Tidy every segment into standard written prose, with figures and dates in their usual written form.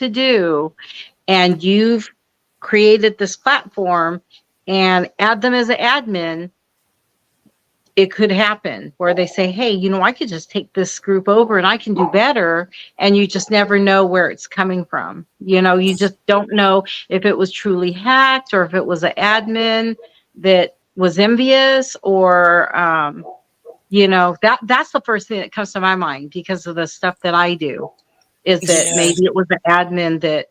to do, and you've created this platform and add them as an admin, it could happen where they say, hey, I could just take this group over and I can do better. And you just never know where it's coming from. You just don't know if it was truly hacked or if it was an admin that was envious or, that's the first thing that comes to my mind because of the stuff that I do, is that Yeah. maybe it was an admin that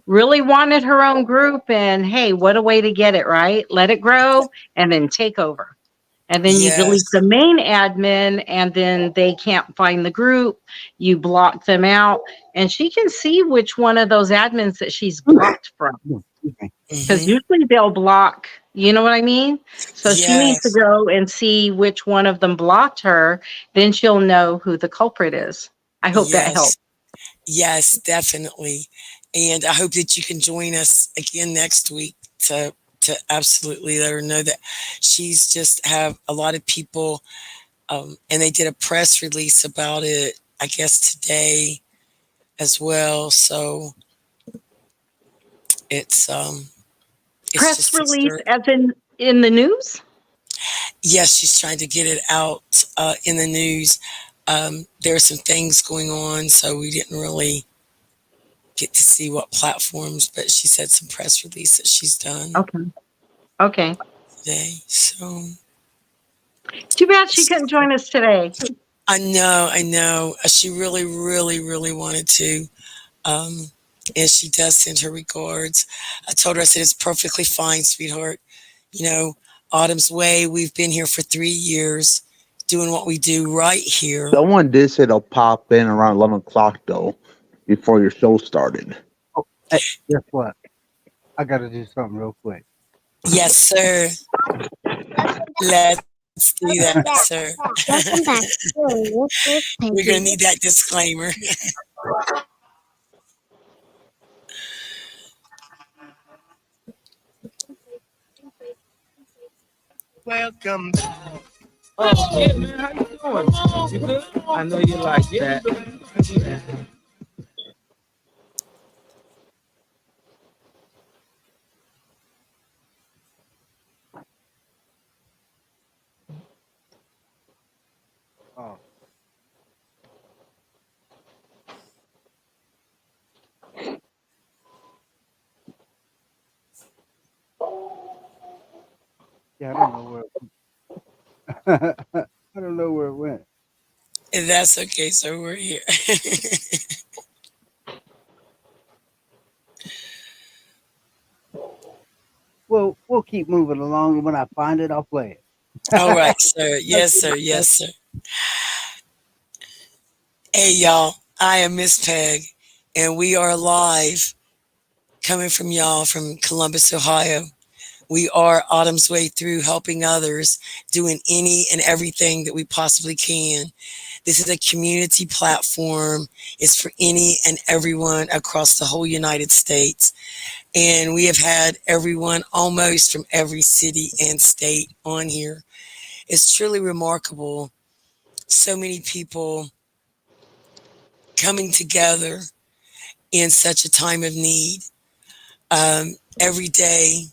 really wanted her own group, and hey, what a way to get it, right? Let it grow and then take over. And then you delete Yes. the main admin, and then they can't find the group. You block them out, and she can see which one of those admins that she's blocked from. Because Hmm. usually they'll block, you know what I mean? So she needs to Yes. go and see which one of them blocked her. Then she'll know who the culprit is. I hope that helps. Yes. Yes, definitely. And I hope that you can join us again next week to absolutely let her know that she's just have a lot of people, and they did a press release about it, I guess today as well. So it's it's Press just release exert. as in the news? Yes, she's trying to get it out in the news. There are some things going on, so we didn't really get to see what platforms, but she said some press release that she's done Okay. Okay. today. So Too bad she couldn't join us today. I know. She really, really, really wanted to. Um, and she does send her regards. I told her, I said, it's perfectly fine, sweetheart. You know, Autumn's Way, we've been here for 3 years doing what we do right here. Someone did say they'll pop in around 11 o'clock though, before your show started. Oh, hey, guess what? I got to do something real quick. Yes, sir. Let's do that, sir. Welcome back to with We're going to Peggy. need that disclaimer. Welcome. Oh, yeah, man, how you doing? You good? I know you like that. Oh, yeah, I don't know where. I don't know where it went. And that's okay, sir. We're here. Well, we'll keep moving along, and when I find it, I'll play All it. right, sir. Yes, sir. Yes, sir. Hey, y'all. I am Miss Peg, and we are live coming from y'all from Columbus, Ohio. We are Autumn's Way Through, helping others, doing any and everything that we possibly can. This is a community platform. It's for any and everyone across the whole United States. And we have had everyone almost from every city and state on here. It's truly remarkable. So many people coming together in such a time of need. Every day,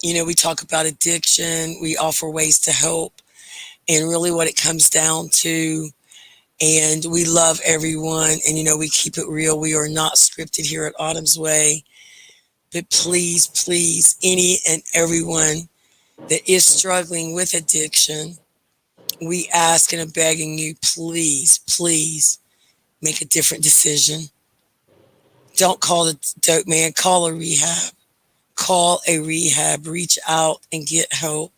we talk about addiction, we offer ways to help, and really what it comes down to. And we love everyone, and we keep it real. We are not scripted here at Autumn's Way. But please, please, any and everyone that is struggling with addiction, we ask and are begging you, please, please make a different decision. Don't call the dope man, call a rehab. Call a rehab, reach out and get help.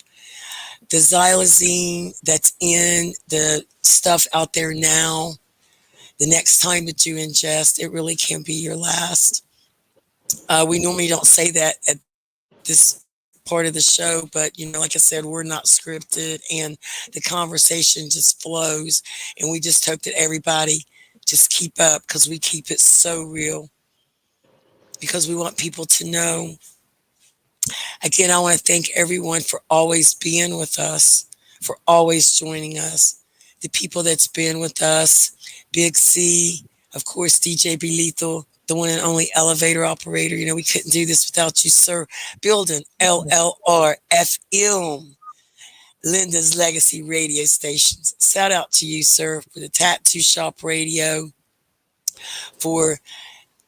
The xylazine that's in the stuff out there now, the next time that you ingest, it really can be your last. We normally don't say that at this part of the show, but like I said, we're not scripted and the conversation just flows. And we just hope that everybody just keep up because we keep it so real because we want people to know. Again, I want to thank everyone for always being with us, for always joining us. The people that's been with us, Big C, of course, DJ Be Lethal, the one and only elevator operator. We couldn't do this without you, sir. Building LLRFM, Linda's Legacy Radio Stations. Shout out to you, sir, for the Tattoo Shop Radio, for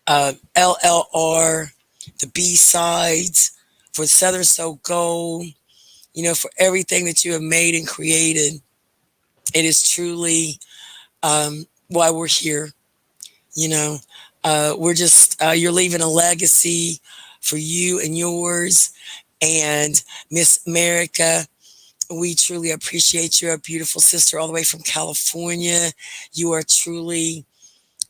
LLR, the B-sides, for Southern Soul Gold, for everything that you have made and created. It is truly why we're here. We're just, you're leaving a legacy for you and yours. And Miss America, we truly appreciate you, our beautiful sister, all the way from California. You are truly,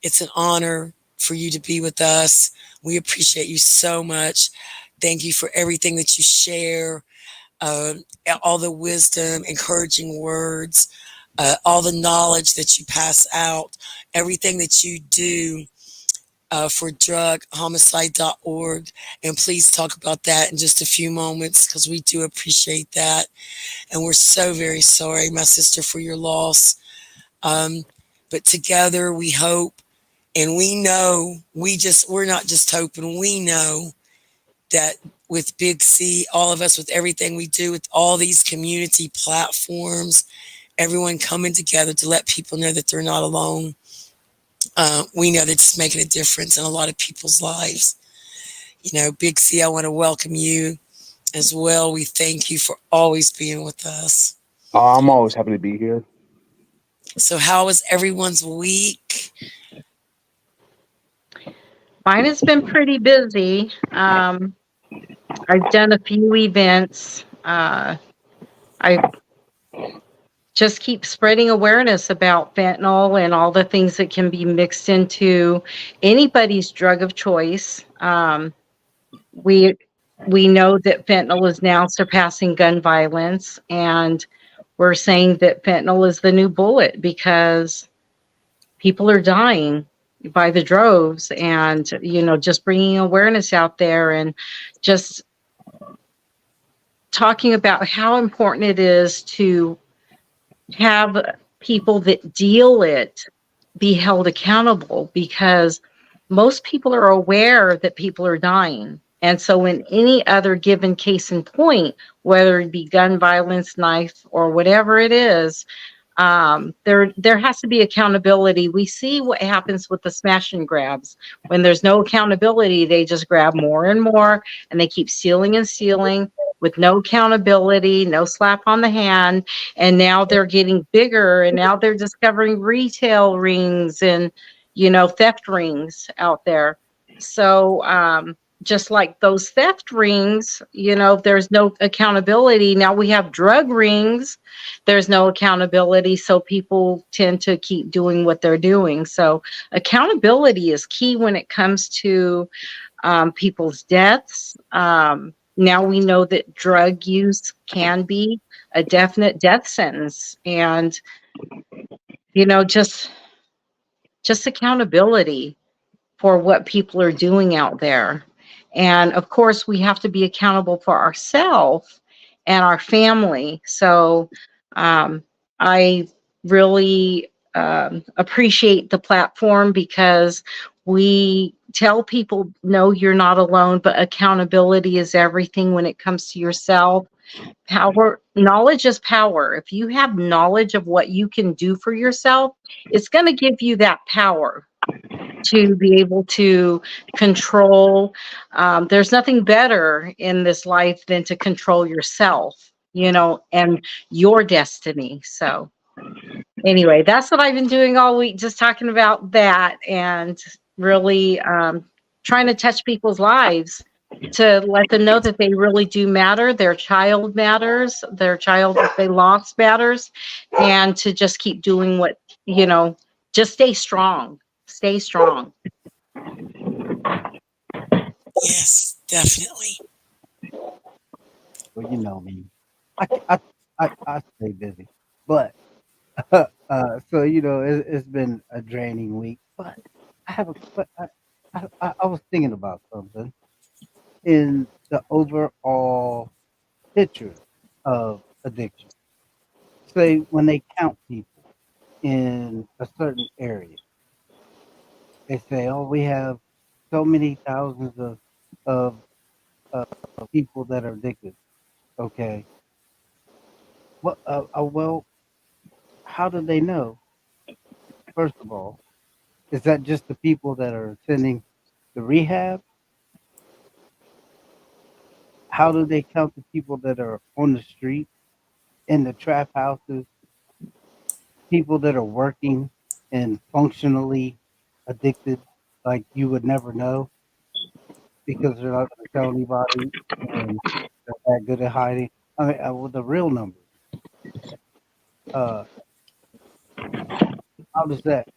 it's an honor for you to be with us. We appreciate you so much. Thank you for everything that you share, all the wisdom, encouraging words, all the knowledge that you pass out, everything that you do for drughomicide.org. And please talk about that in just a few moments, because we do appreciate that. And we're so very sorry, my sister, for your loss. But together we hope, and we know, we're not just hoping, we know that with Big C, all of us, with everything we do, with all these community platforms, everyone coming together to let people know that they're not alone. We know that it's making a difference in a lot of people's lives. Big C, I want to welcome you as well. We thank you for always being with us. I'm always happy to be here. So how was everyone's week? Mine has been pretty busy. I've done a few events. I just keep spreading awareness about fentanyl and all the things that can be mixed into anybody's drug of choice. We know that fentanyl is now surpassing gun violence, and we're saying that fentanyl is the new bullet because people are dying by the droves. And just bringing awareness out there and just talking about how important it is to have people that deal it be held accountable, because most people are aware that people are dying. And so in any other given case in point, whether it be gun violence, knife, or whatever it is, there has to be accountability. We see what happens with the smash and grabs. When there's no accountability, they just grab more and more, and they keep stealing and stealing with no accountability, no slap on the hand. And now they're getting bigger, and now they're discovering retail rings and theft rings out there. So just like those theft rings, there's no accountability. Now we have drug rings. There's no accountability. So people tend to keep doing what they're doing. So accountability is key when it comes to people's deaths. Now we know that drug use can be a definite death sentence. And, just accountability for what people are doing out there. And of course, we have to be accountable for ourselves and our family. So I really appreciate the platform, because we tell people, no, you're not alone, but accountability is everything when it comes to yourself. Knowledge is power. If you have knowledge of what you can do for yourself, it's going to give you that power to be able to control. There's nothing better in this life than to control yourself, and your destiny. So anyway, that's what I've been doing all week, just talking about that, and really trying to touch people's lives, to let them know that they really do matter. Their child matters. Their child that they lost matters. And to just keep doing what, just stay strong. Stay strong. Yes, definitely. Well, you know me. I stay busy, but so it's been a draining week. But I have I was thinking about something in the overall picture of addiction. Say when they count people in a certain area, they say, "Oh, we have so many thousands of people that are addicted. Okay, well, how do they know? First of all, is that just the people that are attending the rehab? How do they count the people that are on the street, in the trap houses, people that are working and functionally addicted, like you would never know because they're not going to tell anybody and they're that good at hiding? I mean, with the real numbers, uh, how does that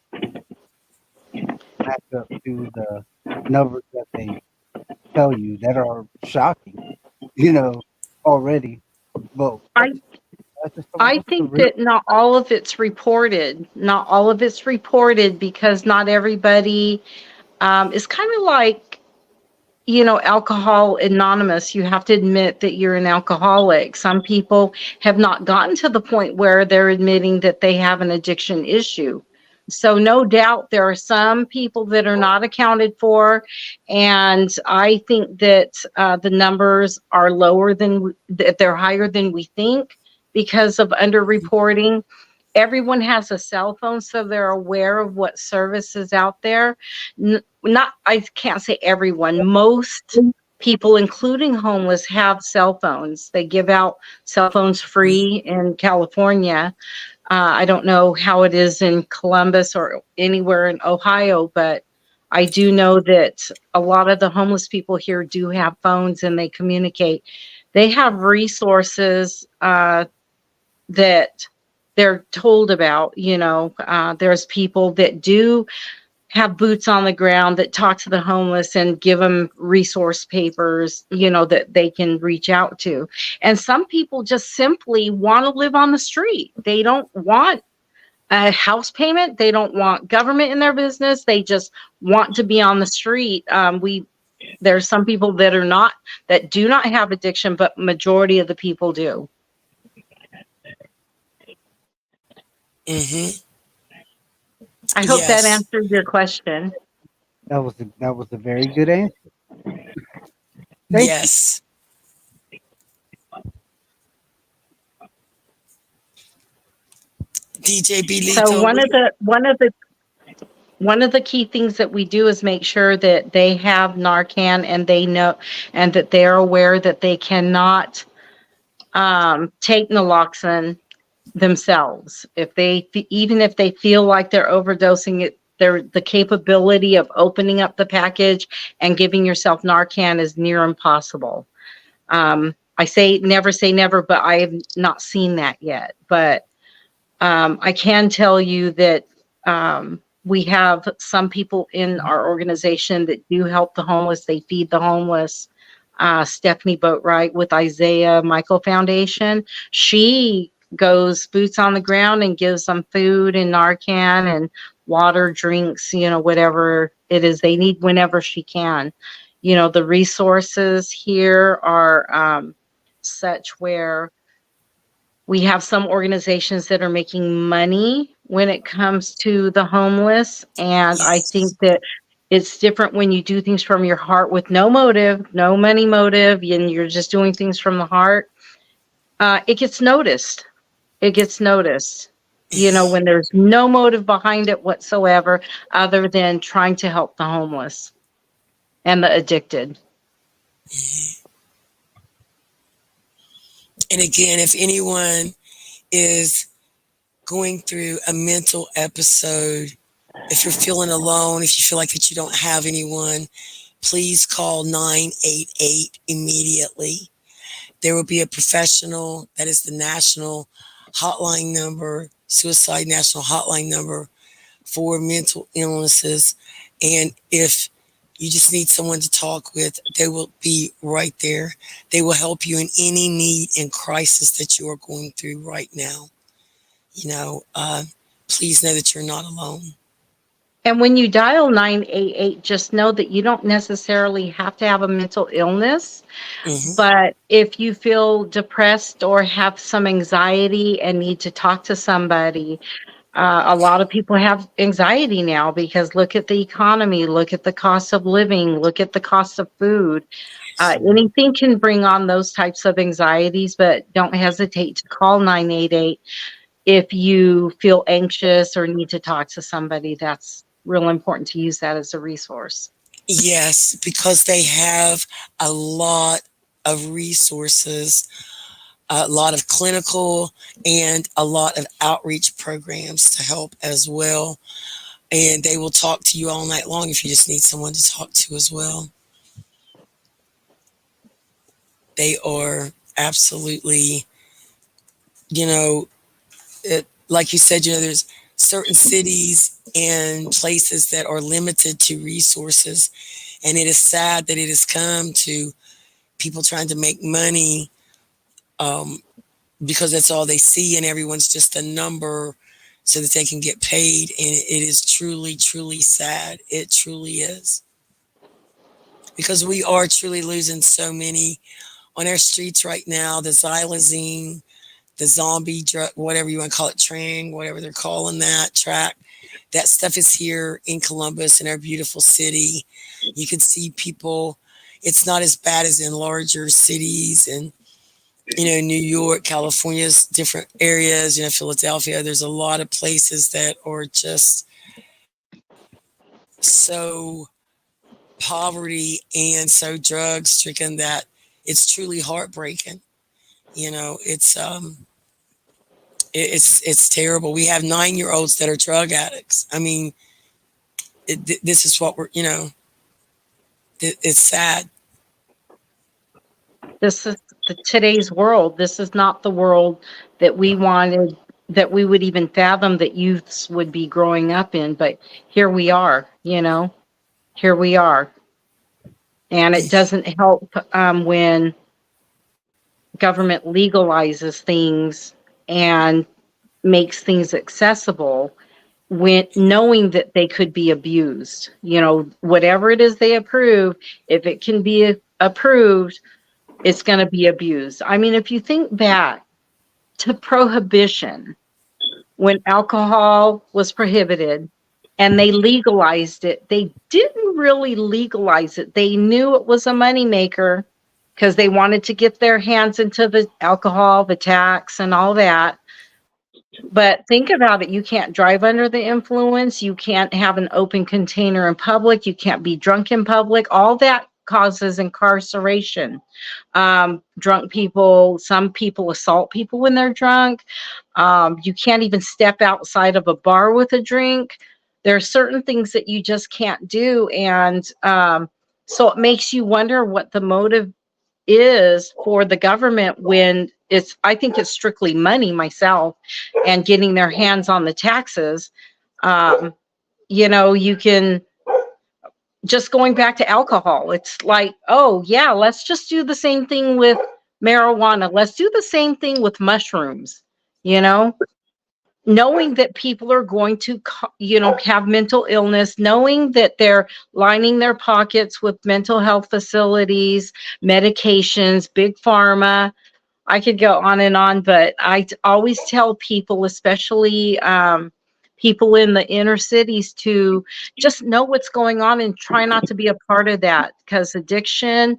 match up to the numbers that they tell you that are shocking, you know, already? But I I what's the think real? that not all of it's reported. Not all of it's reported because not everybody it's kind of like, Alcohol Anonymous. You have to admit that you're an alcoholic. Some people have not gotten to the point where they're admitting that they have an addiction issue. So, no doubt, there are some people that are not accounted for. And I think that the numbers are lower than that, they're higher than we think because of underreporting. Everyone has a cell phone, so they're aware of what service is out there. Not, I can't say everyone, most people, including homeless, have cell phones. They give out cell phones free in California. I don't know how it is in Columbus or anywhere in Ohio, but I do know that a lot of the homeless people here do have phones and they communicate. They have resources that they're told about. There's people that do have boots on the ground that talk to the homeless and give them resource papers, that they can reach out to. And some people just simply want to live on the street. They don't want a house payment. They don't want government in their business. They just want to be on the street. There's some people that do not have addiction, but majority of the people do. Mm-hmm. I hope that Yes. answered your question. That was a very good answer. Thank you. Yes. DJ So Belito. one of the key things that we do is make sure that they have Narcan and they know, and that they are aware that they cannot take naloxone themselves. Even if they feel like they're overdosing it, the capability of opening up the package and giving yourself Narcan is near impossible. I say never, but I have not seen that yet. But I can tell you that we have some people in our organization that do help the homeless. They feed the homeless. Stephanie Boatwright with Isaiah Michael Foundation, she goes boots on the ground and gives them food and Narcan and water, drinks, whatever it is they need whenever she can. The resources here are such where we have some organizations that are making money when it comes to the homeless. And I Yes. think that it's different when you do things from your heart with no motive, no money motive, and you're just doing things from the heart. It gets noticed. It gets noticed, when there's no motive behind it whatsoever, other than trying to help the homeless and the addicted. And again, if anyone is going through a mental episode, if you're feeling alone, if you feel like that you don't have anyone, please call 988 immediately. There will be a professional, that is the national hotline number, suicide national hotline number for mental illnesses. And if you just need someone to talk with, they will be right there. They will help you in any need and crisis that you are going through right now. Please know that you're not alone. And when you dial 988, just know that you don't necessarily have to have a mental illness. Mm-hmm. But if you feel depressed or have some anxiety and need to talk to somebody, A lot of people have anxiety now because look at the economy, look at the cost of living, look at the cost of food. Anything can bring on those types of anxieties, but don't hesitate to call 988 if you feel anxious or need to talk to somebody. That's real important to use that as a resource. Yes, because they have a lot of resources, a lot of clinical and a lot of outreach programs to help as well. And they will talk to you all night long if you just need someone to talk to as well. They are absolutely, you know, like you said, there's certain cities and places that are limited to resources. And it is sad that it has come to people trying to make money um, because that's all they see, and everyone's just a number so that they can get paid. And it is truly, truly sad. It truly is. Because we are truly losing so many on our streets right now. The xylazine, the zombie drug, whatever you want to call it, train, whatever they're calling that track. That stuff is here in Columbus, in our beautiful city. You can see people. It's not as bad as in larger cities and New York, California's different areas, Philadelphia. There's a lot of places that are just so poverty and so drug stricken that it's truly heartbreaking. It's terrible. We have 9-year-olds that are drug addicts. I mean, this is what it's sad. This is today's world. This is not the world that we wanted, that we would even fathom that youths would be growing up in. But here we are, here we are. And it doesn't help when government legalizes things and makes things accessible, when knowing that they could be abused. Whatever it is they approve, if it can be approved, it's going to be abused. I mean, if you think back to prohibition, when alcohol was prohibited and they legalized it, they didn't really legalize it. They knew it was a moneymaker because they wanted to get their hands into the alcohol, the tax, and all that. But think about it. You can't drive under the influence. You can't have an open container in public. You can't be drunk in public. All that causes incarceration. Drunk people, some people assault people when they're drunk. You can't even step outside of a bar with a drink. There are certain things that you just can't do. And so it makes you wonder what the motive is for the government when I think it's strictly money myself and getting their hands on the taxes. You can just going back to alcohol. It's like, oh yeah, let's just do the same thing with marijuana. Let's do the same thing with mushrooms, knowing that people are going to, have mental illness, knowing that they're lining their pockets with mental health facilities, medications, big pharma. I could go on and on, but I always tell people, especially people in the inner cities, to just know what's going on and try not to be a part of that, because addiction,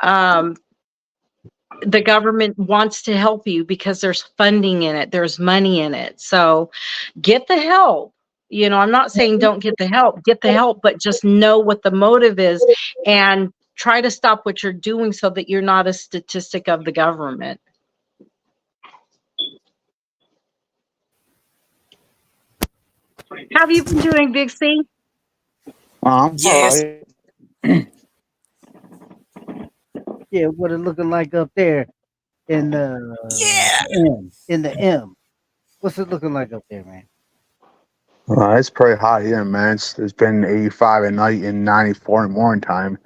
the government wants to help you because there's funding in it, there's money in it. So get the help. I'm not saying don't get the help, but just know what the motive is and try to stop what you're doing so that you're not a statistic of the government. How have you been doing, Big C? All Yes. right. Yeah, what it looking like up there in Yeah. the M? What's it looking like up there, man? It's pretty hot here, man. It's been 85 at night and 94 in morning time.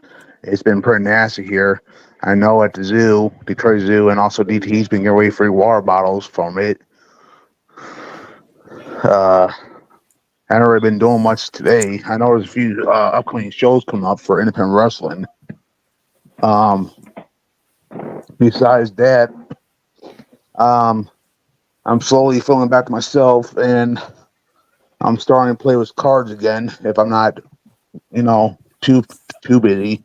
It's been pretty nasty here. I know at the zoo, Detroit Zoo, and also DT's been giving away free water bottles from it. I haven't really been doing much today. I know there's a few upcoming shows coming up for independent wrestling. Besides that, I'm slowly feeling back to myself, and I'm starting to play with cards again if I'm not, too busy.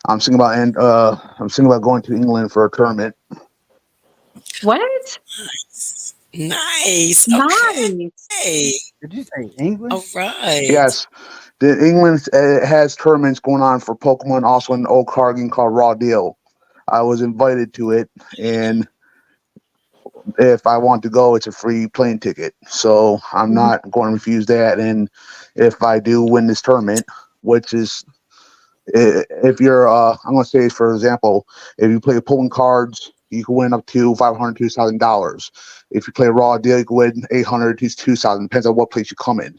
I'm thinking about going to England for a tournament. What? Nice. Okay. Nice. Did you say England? All right. Yes, the England has tournaments going on for Pokemon, also an old card game called Raw Deal. I was invited to it, and if I want to go, it's a free plane ticket. So I'm Mhm. not going to refuse that. And if I do win this tournament, which is if you're, I'm going to say, for example, if you play pulling cards, you can win up to $500 to $2,000. If you play a raw deal, you can win 800 to 2,000. Depends on what place you come in.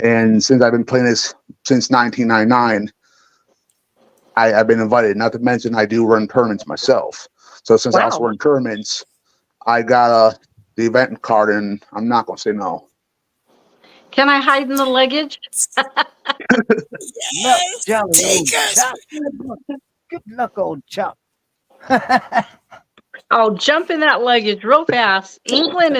And since I've been playing this since 1999, I've been invited. Not to mention, I do run tournaments myself. So since I also Wow. run tournaments, I got the event card, and I'm not going to say no. Can I hide in the luggage? Luck, Yes. jolly Take old us. chop. Good luck, old chop. I'll jump in that luggage real fast. England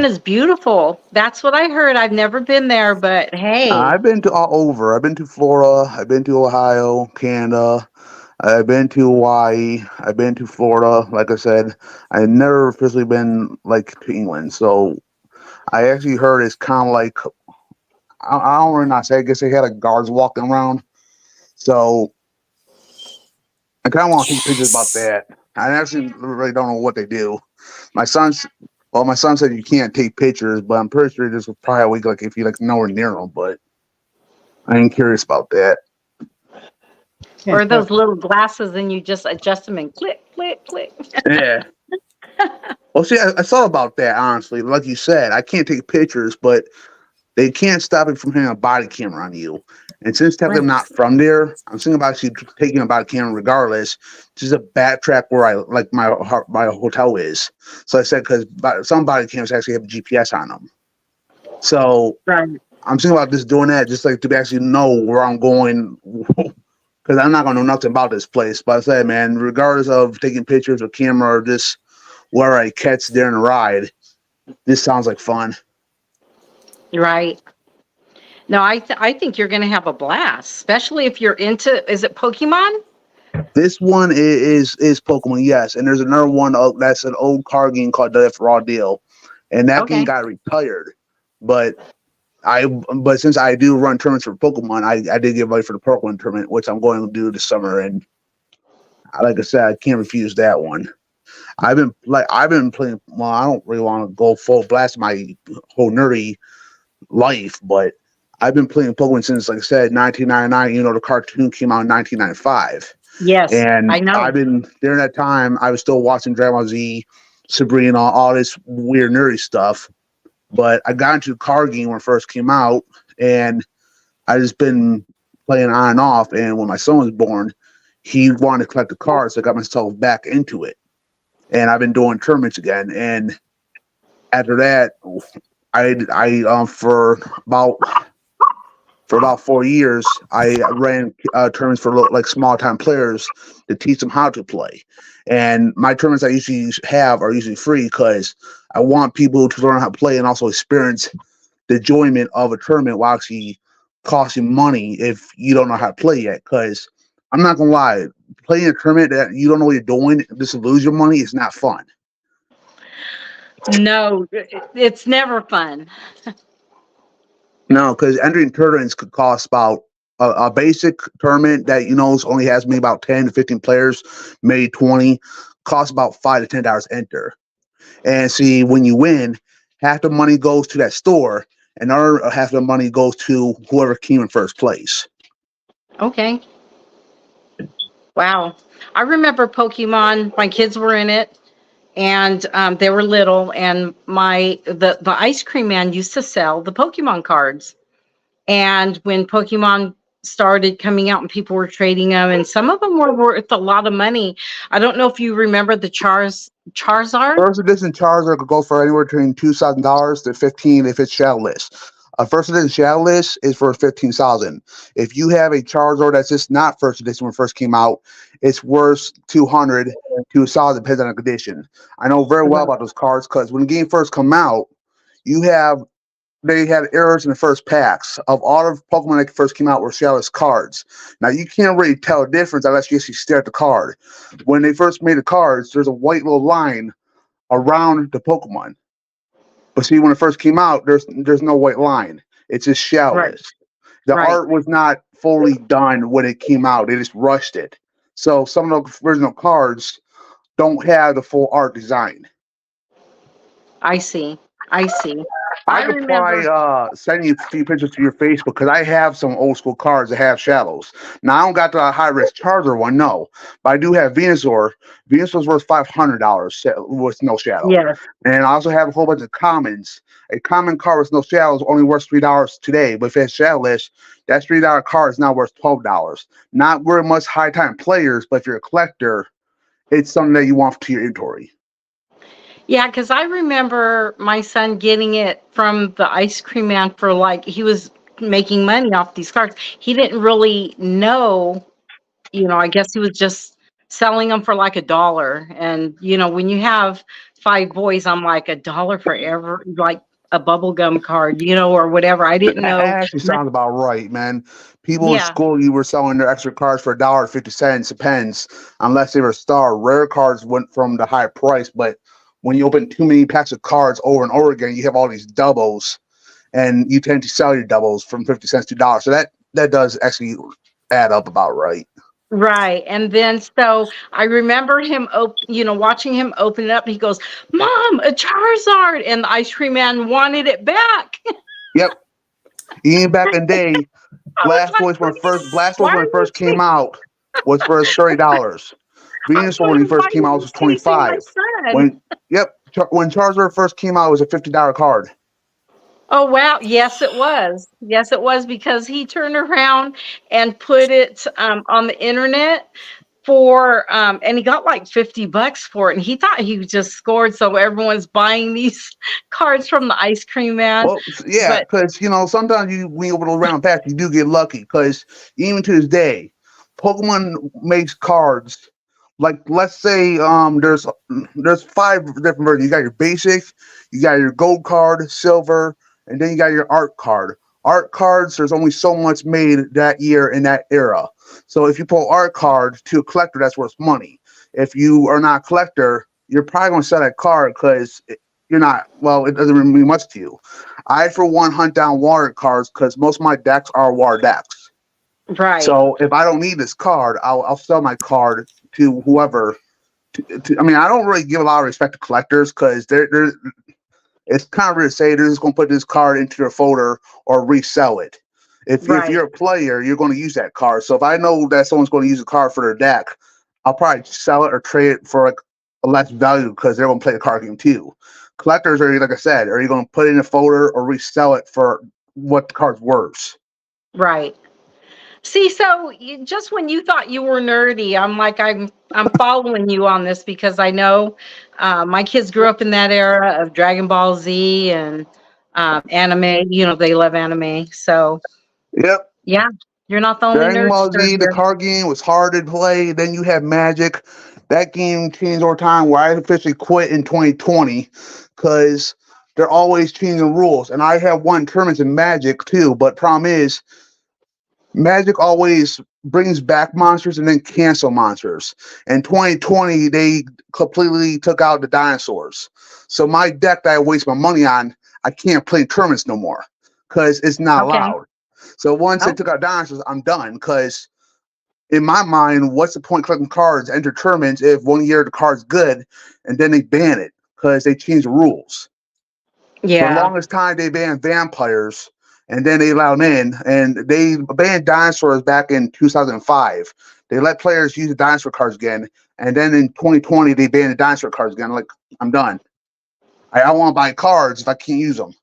is beautiful. That's what I heard. I've never been there, but hey. I've been to all over. I've been to Florida. I've been to Ohio, Canada. I've been to Hawaii. I've been to Florida. Like I said, I've never officially been like to England. So I actually heard it's kind of like I don't really not say. I guess they had like guards walking around. So I kind of want to take pictures about Yes. that. I actually really don't know what they do. My son's my son said you can't take pictures, but I'm pretty sure this was probably a week like if you like nowhere near them. But I ain't curious about that. Or Can't tell. those little glasses and you just adjust them and click, click, click. Yeah. Well, see, I thought about that honestly. Like you said, I can't take pictures, but they can't stop it from having a body camera on you. And since technically I'm Right. not from there, I'm thinking about actually taking a body camera regardless, just to backtrack where I like my hotel is. So I said because some body cameras actually have GPS on them. So Right. I'm thinking about just doing that, just like to actually know where I'm going, because I'm not gonna know nothing about this place. But I said, man, regardless of taking pictures with camera or just where I catch during a ride, this sounds like fun. Right. No, I think you're going to have a blast, especially if you're into, is it Pokemon? This one is Pokemon, yes, and there's another one that's an old card game called the Raw Deal, and that game Okay. got retired. But but since I do run tournaments for Pokemon, I did get ready for the Pokemon tournament, which I'm going to do this summer. And like I said, I can't refuse that one. I've been playing. Well, I don't really want to go full blast my whole nerdy life, but I've been playing Pokemon since, like I said, 1999. The cartoon came out in 1995. Yes, I And know. I've been during that time, I was still watching Dragon Ball Z, Sabrina, all this weird nerdy stuff. But I got into the card game when it first came out, and I just been playing on and off. And when my son was born, he wanted to collect the cards, so I got myself back into it. And I've been doing tournaments again. And after that, I for about 4 years, I ran tournaments for like small time players to teach them how to play. And my tournaments I usually have are usually free because I want people to learn how to play and also experience the enjoyment of a tournament while actually costing money if you don't know how to play yet. Because I'm not gonna lie, playing a tournament that you don't know what you're doing just to lose your money is not fun. No, it's never fun. No, because entering tournaments could cost about a basic tournament that only has maybe about 10 to 15 players, maybe 20, costs about $5 to $10 to enter. And see, when you win, half the money goes to that store, and other half the money goes to whoever came in first place. Okay. Wow. I remember Pokemon. My kids were in it, and they were little. And the ice cream man used to sell the Pokemon cards. And when Pokemon started coming out and people were trading them, and some of them were worth a lot of money. I don't know if you remember the Charizard. First edition Charizard could go for anywhere between $2,000 to 15 if it's shadowless. A first edition shadowless is for 15,000. If you have a Charizard that's just not first edition when it first came out, it's worth 200 to 1,000 depends on the condition. I know very well about those cards because when the game first come out, you have they had errors in the first packs of all of Pokemon that first came out were shadowless cards. Now you can't really tell a difference unless you actually stare at the card. When they first made the cards, there's a white little line around the Pokemon. But see, when it first came out, there's no white line. It's just Right. shadowless. The Right. art was not fully done when it came out. They just rushed it. So some of the original cards don't have the full art design. I see. I see. I I could probably remember. send you a few pictures to your Facebook because I have some old school cards that have shadows. Now I don't got the high risk Charger one, no, but I do have Venusaur. Venusaur's worth $500 with no shadow, Yes. and I also have a whole bunch of commons. A common card with no shadow is only worth $3 today, but if it's shadowless, that $3 card is now worth $12. Not very much high time players, but if you're a collector, it's something that you want to your inventory. Yeah, because I remember my son getting it from the ice cream man for like he was making money off these cards. He didn't really know, I guess he was just selling them for like $1. And when you have 5 boys, I'm like $1 for ever, like a bubblegum card, or whatever. I didn't That know. actually sounds about right, man. People in Yeah, school, you were selling their extra cards for $1.50 a pence, unless they were star. Rare cards went from the high price, but when you open too many packs of cards over and over again, you have all these doubles, and you tend to sell your doubles from 50 cents to $1. So that does actually add up about right. right. And then so I remember him, watching him open it up. He goes, "Mom, a Charizard," and the ice cream man wanted it back. Yep. Even back in the day, I was like, Blastoise "Why when are it you first came out was for $30. I Venusaur when told he him, why first are came out you was chasing my 25. son?" When when Charizard first came out, it was a $50 card. Oh, wow. Yes, it was. Yes, it was because he turned around and put it on the internet and he got like $50 for it. And he thought he just scored. So everyone's buying these cards from the ice cream man. Well, yeah, But because sometimes when you open a random pack, you do get lucky. Because even to this day, Pokemon makes cards. Like let's say there's 5 different versions. You got your basic, you got your gold card, silver, and then you got your art card. Art cards, there's only so much made that year in that era. So if you pull art card to a collector, that's worth money. If you are not a collector, you're probably going to sell that card because you're not. Well, it doesn't really mean much to you. I, for one, hunt down water cards because most of my decks are water decks. right, So if I don't need this card, I'll sell my card to whoever. I mean, I don't really give a lot of respect to collectors because they're it's kind of weird to say they're just going to put this card into their folder or resell it. If right, you're a player, you're going to use that card. So if I know that someone's going to use a card for their deck, I'll probably sell it or trade it for like a less value because they're going to play the card game too. Collectors are, like I said, are you going to put it in a folder or resell it for what the card's worth? right. See, so just when you thought you were nerdy, I'm following you on this because I know my kids grew up in that era of Dragon Ball Z and anime. They love anime. So Yep. yeah, you're not the only Dragon Ball nerdster Z, the here. card game was hard to play. Then you have Magic. That game changed over time where I officially quit in 2020 because they're always changing rules. And I have won tournaments in Magic too, but problem is Magic always brings back monsters and then cancel monsters. In 2020, they completely took out the dinosaurs. So my deck that I waste my money on, I can't play tournaments no more because it's not Okay. allowed. So once they Oh, took out dinosaurs, I'm done because in my mind, what's the point collecting cards, enter tournaments if one year the card's good and then they ban it because they change the rules. For the yeah. longest time, they banned vampires and then they allowed in, and they banned dinosaurs back in 2005. They let players use the dinosaur cards again, and then in 2020, they banned the dinosaur cards again. Like, I'm done. I don't want to buy cards if I can't use them.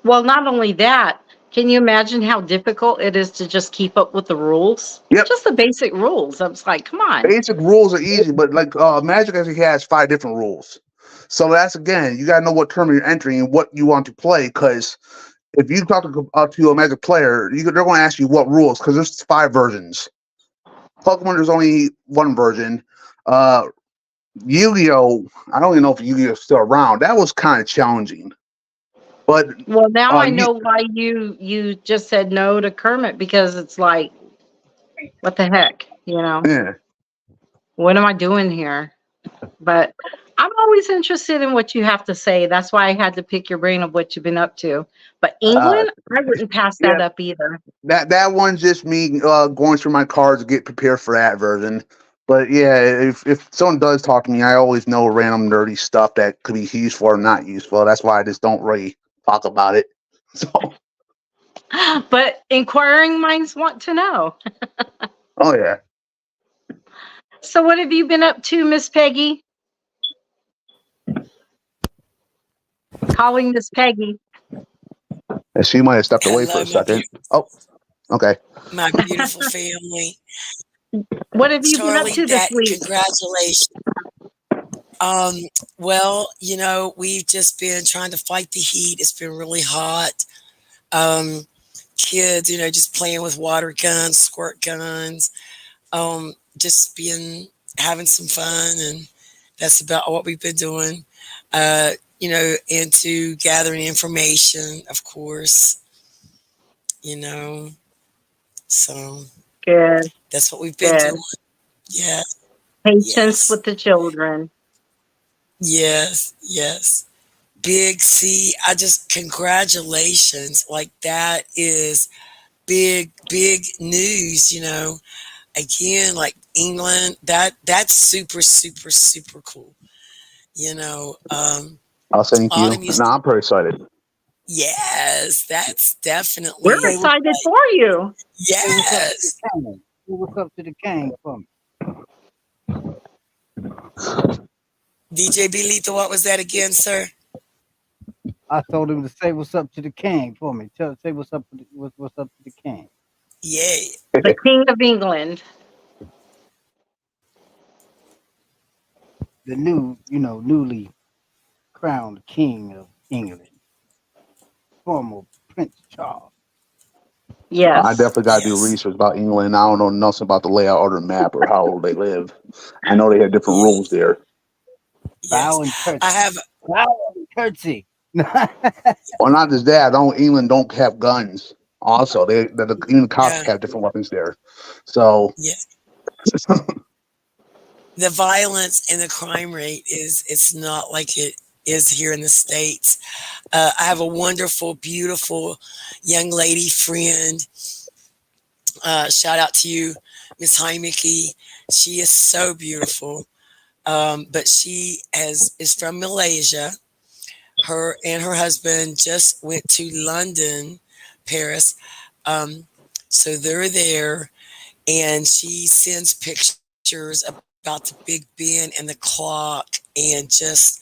Well, not only that, can you imagine how difficult it is to just keep up with the rules? Yep. Just the basic rules. I was like, come on. Basic rules are easy, but like Magic actually has 5 different rules. So that's again, you gotta know what tournament you're entering and what you want to play. Because if you talk to a Magic player, they're going to ask you what rules because there's 5 versions. Pokemon, there's only one version. Uh, Yu-Gi-Oh! I don't even know if Yu-Gi-Oh! Is still around. That was kind of challenging. But Well, now I you, know why you just said no to Kermit, because it's like, what the heck, you know? yeah. What am I doing here? But I'm always interested in what you have to say. That's why I had to pick your brain of what you've been up to. But Uh, England, I wouldn't pass yeah. that up either. That one's just me going through my cards to get prepared for that version. But yeah, if someone does talk to me, I always know random nerdy stuff that could be useful or not useful. That's why I just don't really talk about it. So, But inquiring minds want to know. oh yeah, So what have you been up to, Miss Peggy? Calling Miss Peggy. and she might have stepped away for Hello, a second. Oh, okay. my beautiful family. What have you been up Charlie, to this that week? congratulations. Um, well, we've just been trying to fight the heat. It's been really hot. Um, Kids, just playing with water guns, squirt guns, just being having some fun, and that's about what we've been doing. Into gathering information, of course, you know. So Good, that's what we've been doing. good. Yes, Patience yes, with the children. yes, yes. Big C, I just congratulations. Like that is big, big news, Again, like England, that's super, super, super cool. You know, um, I'll thank you. Autumn No, used to, I'm pretty excited. yes, that's We're definitely Say what's excited for you. say what's up to the yes. king. Say what's up to the king for me. DJ B Lethal, what was that again, sir? I told him to say what's up to the king for me. Say what's up to the king. Yeah. The King of England. The newly crowned king of England, former Prince Charles. I Yes. definitely got to do Yes. research about England. I don't know nothing about the layout or the map or how they live. I know they have different Yeah. rules there. Yes. Bow and I curtsy. have Bow and curtsy. Well, not just that. Don't England don't have guns. Also, even the cops yeah, have different weapons there. So, yeah. The violence and the crime rate is it's not like it is here in the States. I have a wonderful, beautiful young lady friend. Shout out to you, Miss Heimeke. She is so beautiful. But she is from Malaysia. Her and her husband just went to London, Paris. Um, so they're there, and she sends pictures about the Big Ben and the clock and just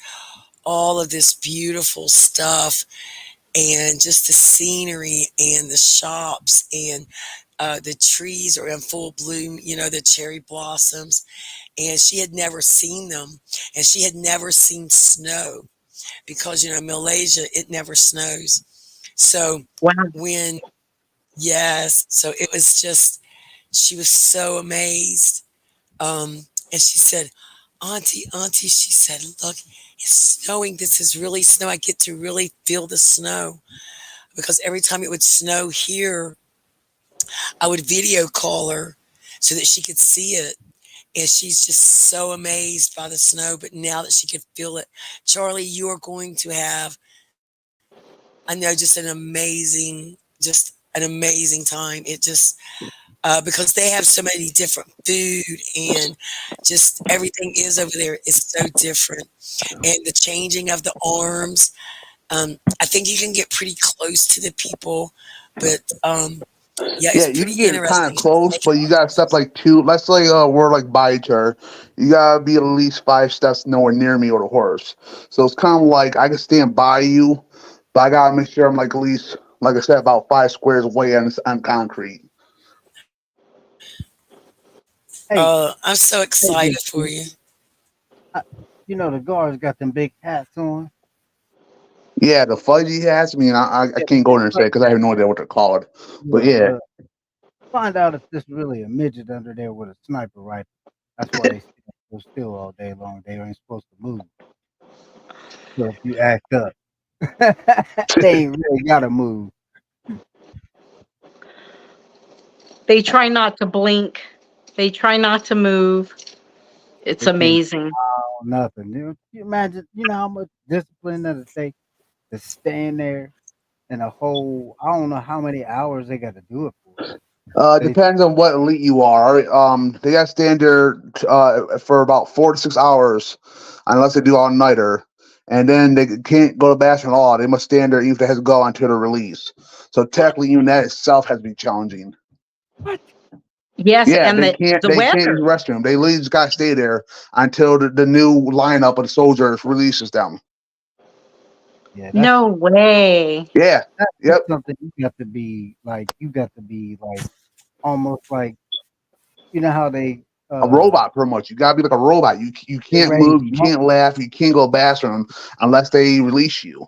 all of this beautiful stuff and just the scenery and the shops and the trees are in full bloom, the cherry blossoms. And she had never seen them, and she had never seen snow because, Malaysia, it never snows. So Wow. when, yes, so it was just, she was so amazed. And she said, Auntie, she said, look, it's snowing. This is really snow. I get to really feel the snow because every time it would snow here, I would video call her so that she could see it. And she's just so amazed by the snow. But now that she could feel it, Charlie, you are going to have, I know, just an amazing time. It just, because they have so many different food and just everything is over there is so different. And the changing of the arms, I think you can get pretty close to the people, but yeah, yeah, it's you can pretty get kind of interesting. close, but you got to step like two. Let's say we're like by each other. You got to be at least 5 steps nowhere near me or the horse. So it's kind of like I can stand by you, but I got to make sure I'm like at least, like I said, about 5 squares away on concrete. Hey, I'm so hey, excited big for Q. you. I, the guards got them big hats on. Yeah, the fudgy hats. I mean, I Yeah, can't go big there and say fuzzy because I have no idea what they're called. But yeah, yeah, find out if there's really a midget under there with a sniper rifle. That's why they still all day long. They ain't supposed to move. So if you act up. They ain't really gotta move. They try not to blink. They try not to move. It's They can't amazing. do nothing. You imagine, how much discipline that it take to stand there in a whole, I don't know how many hours they got to do it for. They Depends on what elite you are. They got to stand there for about 4 to 6 hours, unless they do all nighter, and then they can't go to the bathroom at all. They must stand there even if they have to go until they're released. So technically, even that itself has to be challenging. what? Yes, Yeah, and they the can't. the They can't use the weather. restroom. They literally just got to stay there until the new lineup of the soldiers releases them. Yeah, No way. Yeah. that's Yep. something you got to be like. You got to be like almost like how they A robot, pretty much. You gotta be like a robot. You they can't raise move. You monkeys. can't laugh. You can't go to the bathroom unless they release you.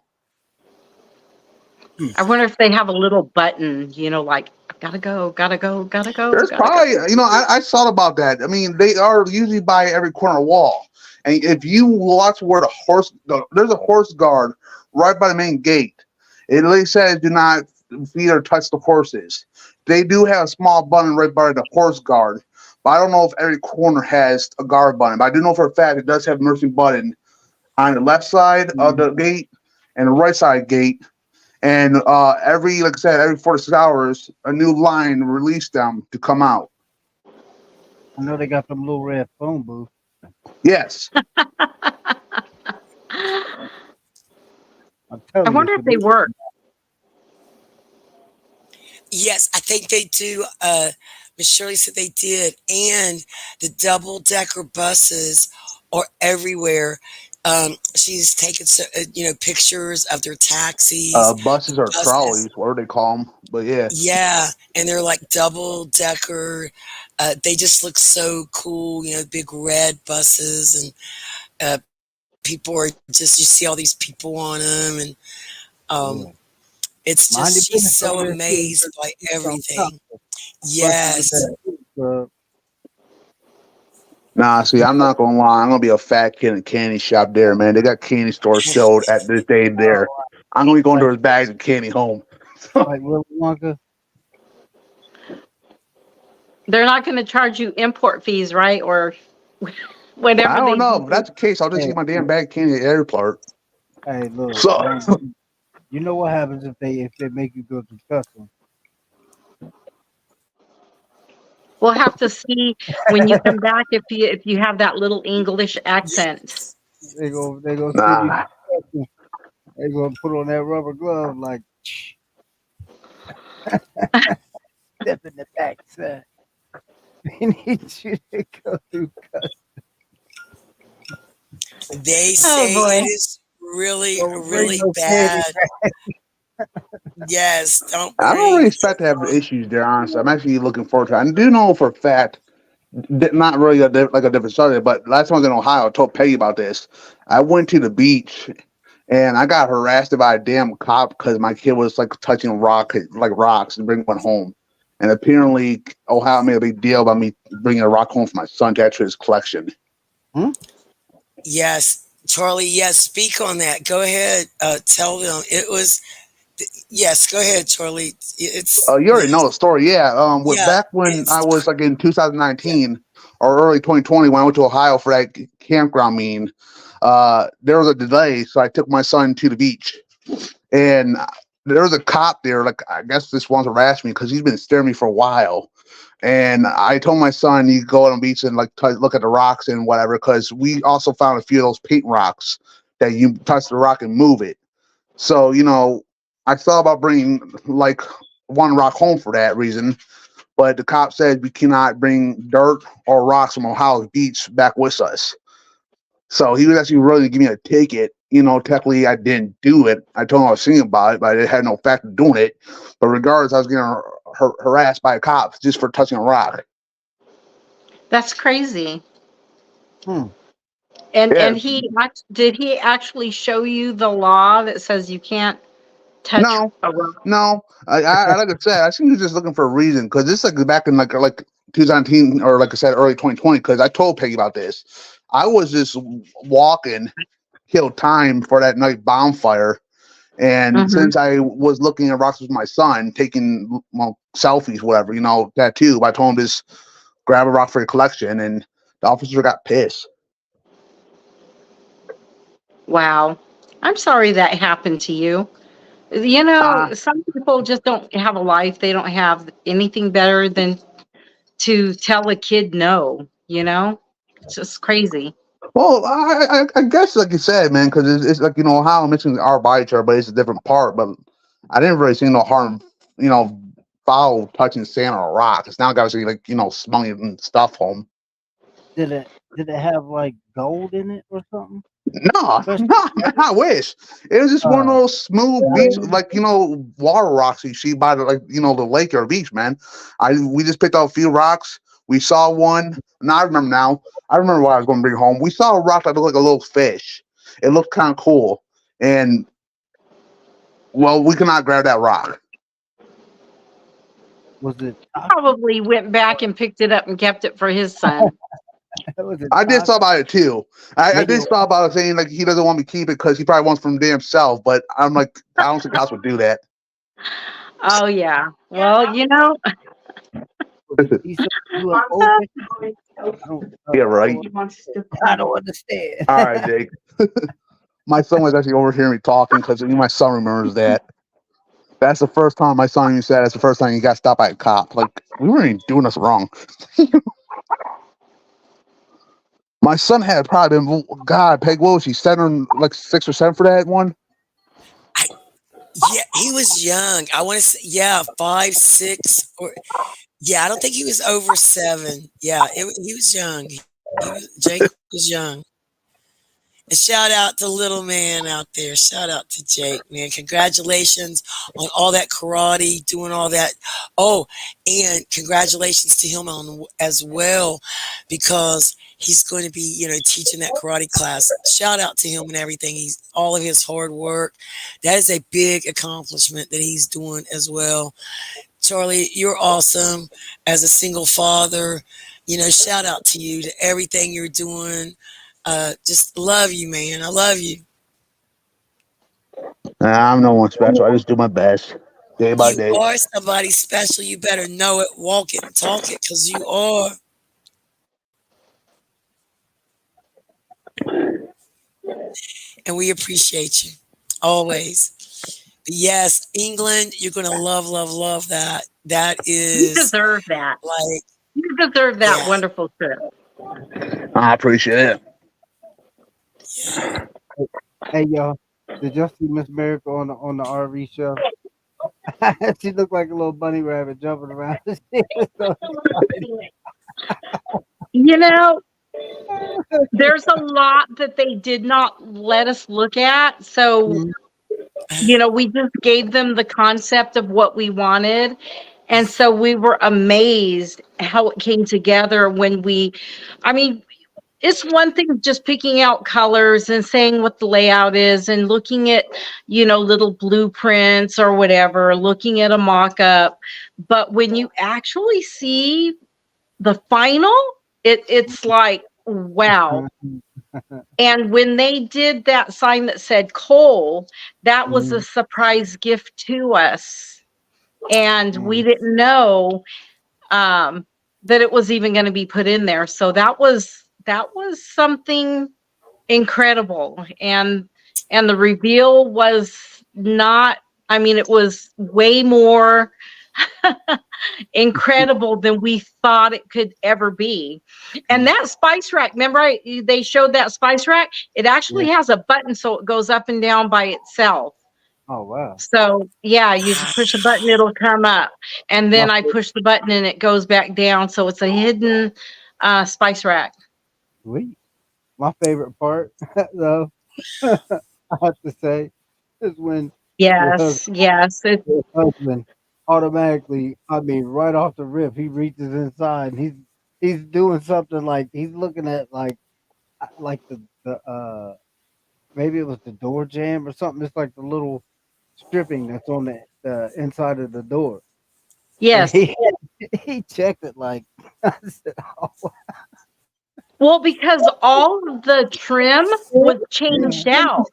Hmm. I wonder if they have a little button, like gotta go, gotta go, gotta go, There's gotta go. probably, I thought about that. I mean, they are usually by every corner wall. And if you watch where there's a horse guard right by the main gate. It really says do not feed or touch the horses. They do have a small button right by the horse guard, but I don't know if every corner has a guard button. But I do know for a fact it does have a nursing button on the left side of the gate and the right side gate. And like I said, every 4 to 6 hours, a new line release them to come out. I know they got them little red phone booths. Yes. I'm I telling you, wonder if for they me, work. Yes, I think they do. Miss Shirley said they did, and the double decker buses are everywhere. She's taken pictures of their taxis, the Buses or buses. trolleys, whatever they call them. But yeah. Yeah, and they're like double decker. They just look so cool. Big red buses, and people are just you see all these people on them, and um, yeah. it's Mind your just she's business so over there, too. amazed by Something tough. everything. Busting with Yes. that food, Nah, see, I'm not gonna lie. I'm gonna be a fat kid in a candy shop there, man. They got candy stores still at this day there. I'm gonna be going to like his bags of candy home. Willy Wonka. They're not going to charge you import fees, right? Or I whatever don't they know. do. If that's the case, I'll just Hey, eat my damn bag of candy at the airport. hey, look, So don't. You know what happens if they make you go through customs? We'll have to see when you come back if you have that little English accent. They go send you nah. through customs. They gonna put on that rubber glove like step in the back, sir. We need you to go through customs. They Oh say boy. it is really, Don't bring really no candy bad. back. Yes, don't I don't really bring. expect to have issues there, honestly. I'm actually looking forward to it. I do know for a fact, not really like a different subject, but last time I was in Ohio, I told Peggy about this. I went to the beach and I got harassed by a damn cop because my kid was like touching rocks and bringing one home. And apparently, Ohio made a big deal about me bringing a rock home for my son to add to his collection. Hmm? Yes, Charlie. Yes, speak on that. Go ahead. Tell them it was. Yes, go ahead, Charlie. It's You already know the story, yeah. With yeah. back when I It's was like in yeah. 2019 or early 2020 when I went to Ohio for that campground meeting, there was a delay, so I took my son to the beach, and there was a cop there. Like I guess this one's harassed me because he's been staring at me for a while. And I told my son, you go on the beach and like look at the rocks and whatever, because we also found a few of those paint rocks that you touch the rock and move it. So, I thought about bringing like one rock home for that reason, but the cop said we cannot bring dirt or rocks from Ohio Beach back with us. So he was actually really giving me a ticket. Technically I didn't do it. I told him I was thinking about it, but I had no fact of doing it. But regardless, I was getting harassed by a cop just for touching a rock. That's crazy. Hmm. And Yeah, and did he actually show you the law that says you can't touch no, a rock? no. Like I said, I think he was just looking for a reason because this is like back in like 2019 or like I said early 2020. Because I told Peggy about this. I was just walking, killed time for that night bonfire, And Hmm. since I was looking at rocks with my son, taking selfies, whatever, that too, I told him just grab a rock for your collection, and the officer got pissed. Wow. I'm sorry that happened to you. Ah, Some people just don't have a life. They don't have anything better than to tell a kid no, It's just crazy. well, I guess like you said, man, because it's like how I'm mentioning our body chart, but it's a different part. But I didn't really see no harm, you know, foul touching sand or a rock. It's now guys like smuggling stuff home. Did it have like gold in it or something? No, Especially no, man, I wish it was just one of uh, those smooth beach, like water rocks you see by the the lake or beach, man. We just picked out a few rocks. We saw one. Now I remember. Now I remember what I was going to bring home. We saw a rock that looked like a little fish. It looked kind of cool, and well, we could not grab that rock. was it Probably went back and picked it up and kept it for his son. was it I did thought about it too. I maybe did thought about it saying like he doesn't want me to keep it because he probably wants from damn self. But I'm like, I don't think the house would do that. Oh yeah. Well, was it decent UFO picture? I don't Yeah, I right. don't I don't understand. All right, Jake. My son was actually overhearing me talking because my son remembers that. That's the first time my son even said that's the first time he got stopped by a cop. Like, we weren't even doing us wrong. My son had probably been, God, Peg, what was he, 6 or 7 for that one? I, yeah, he was young. I want to say, yeah, 5, 6, or yeah. I don't think he was over 7. Yeah, he was young. Jake was young. And shout out to little man out there. Shout out to Jake, man. Congratulations on all that karate, doing all that. Oh, and congratulations to him on as well, because he's going to be, teaching that karate class. Shout out to him and everything. He's all of his hard work. That is a big accomplishment that he's doing as well. Charlie, you're awesome as a single father. Shout out to you, to everything you're doing. Just love you, man. I love you. Nah, I'm no one special. I just do my best day by You day. are somebody special. You better know it, walk it, and talk it, because you are. And we appreciate you always. But yes, England, you're going to love, love, love that. That You is deserve that. like, You deserve that yeah, wonderful trip. I appreciate it. yeah. Hey y'all, did y'all see Miss Miracle on the RV show? She looked like a little bunny rabbit jumping around. She was so You know, there's a lot that they did not let us look at. So, excited. we just gave them the concept of what we wanted. And so we were amazed how it came together I mean, it's one thing just picking out colors and saying what the layout is and looking at, little blueprints or whatever, looking at a mock up. But when you actually see the final, it's like, wow. And when they did that sign that said Cole, that was a Mhm, surprise gift to us. And we mhm, didn't know that it was even going to be put in there. So that was something incredible. And the reveal was not, I mean, it was way more incredible than we thought it could ever be. And mhm. that spice rack, remember they showed that spice rack? It Yeah. actually has a button so it goes up and down by itself. Oh wow. So yeah, you just Ah, push a button, it'll come up. And My then I push the button and it goes back down. So it's a hidden spice rack. sweet. My favorite part, though, I have to say, is when your husband, Yes, yes. your husband automatically, I mean, right off the rip, he reaches inside and he's doing something like he's looking at like the maybe it was the door jam or something. It's like the little stripping that's on the inside of the door, and Yes. he he checked it like I said, oh, Well, because all of the trim was changed out.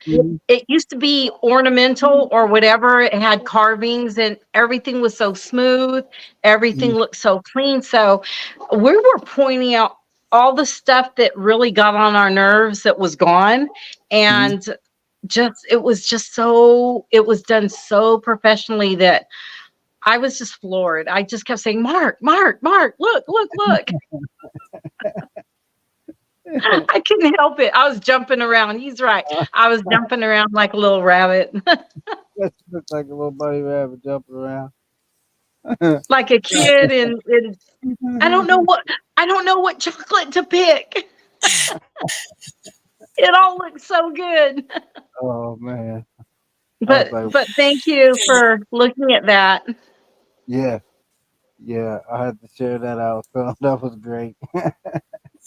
Mhm. It used to be ornamental or whatever. It had carvings and everything was so smooth. Everything Mhm. looked so clean. So we were pointing out all the stuff that really got on our nerves that was gone. Mhm. And it was just so, it was done so professionally that I was just floored. I just kept saying, Mark, Mark, Mark, look, look, look. I couldn't help it. I was jumping around. He's right. I was jumping around like a little rabbit, That looks like a little bunny rabbit jumping around. like a kid. And I don't know what chocolate to pick. It all looks so good. Oh man, I was But like, thank you for looking at that. yeah, yeah. I had to share that out. So that was great.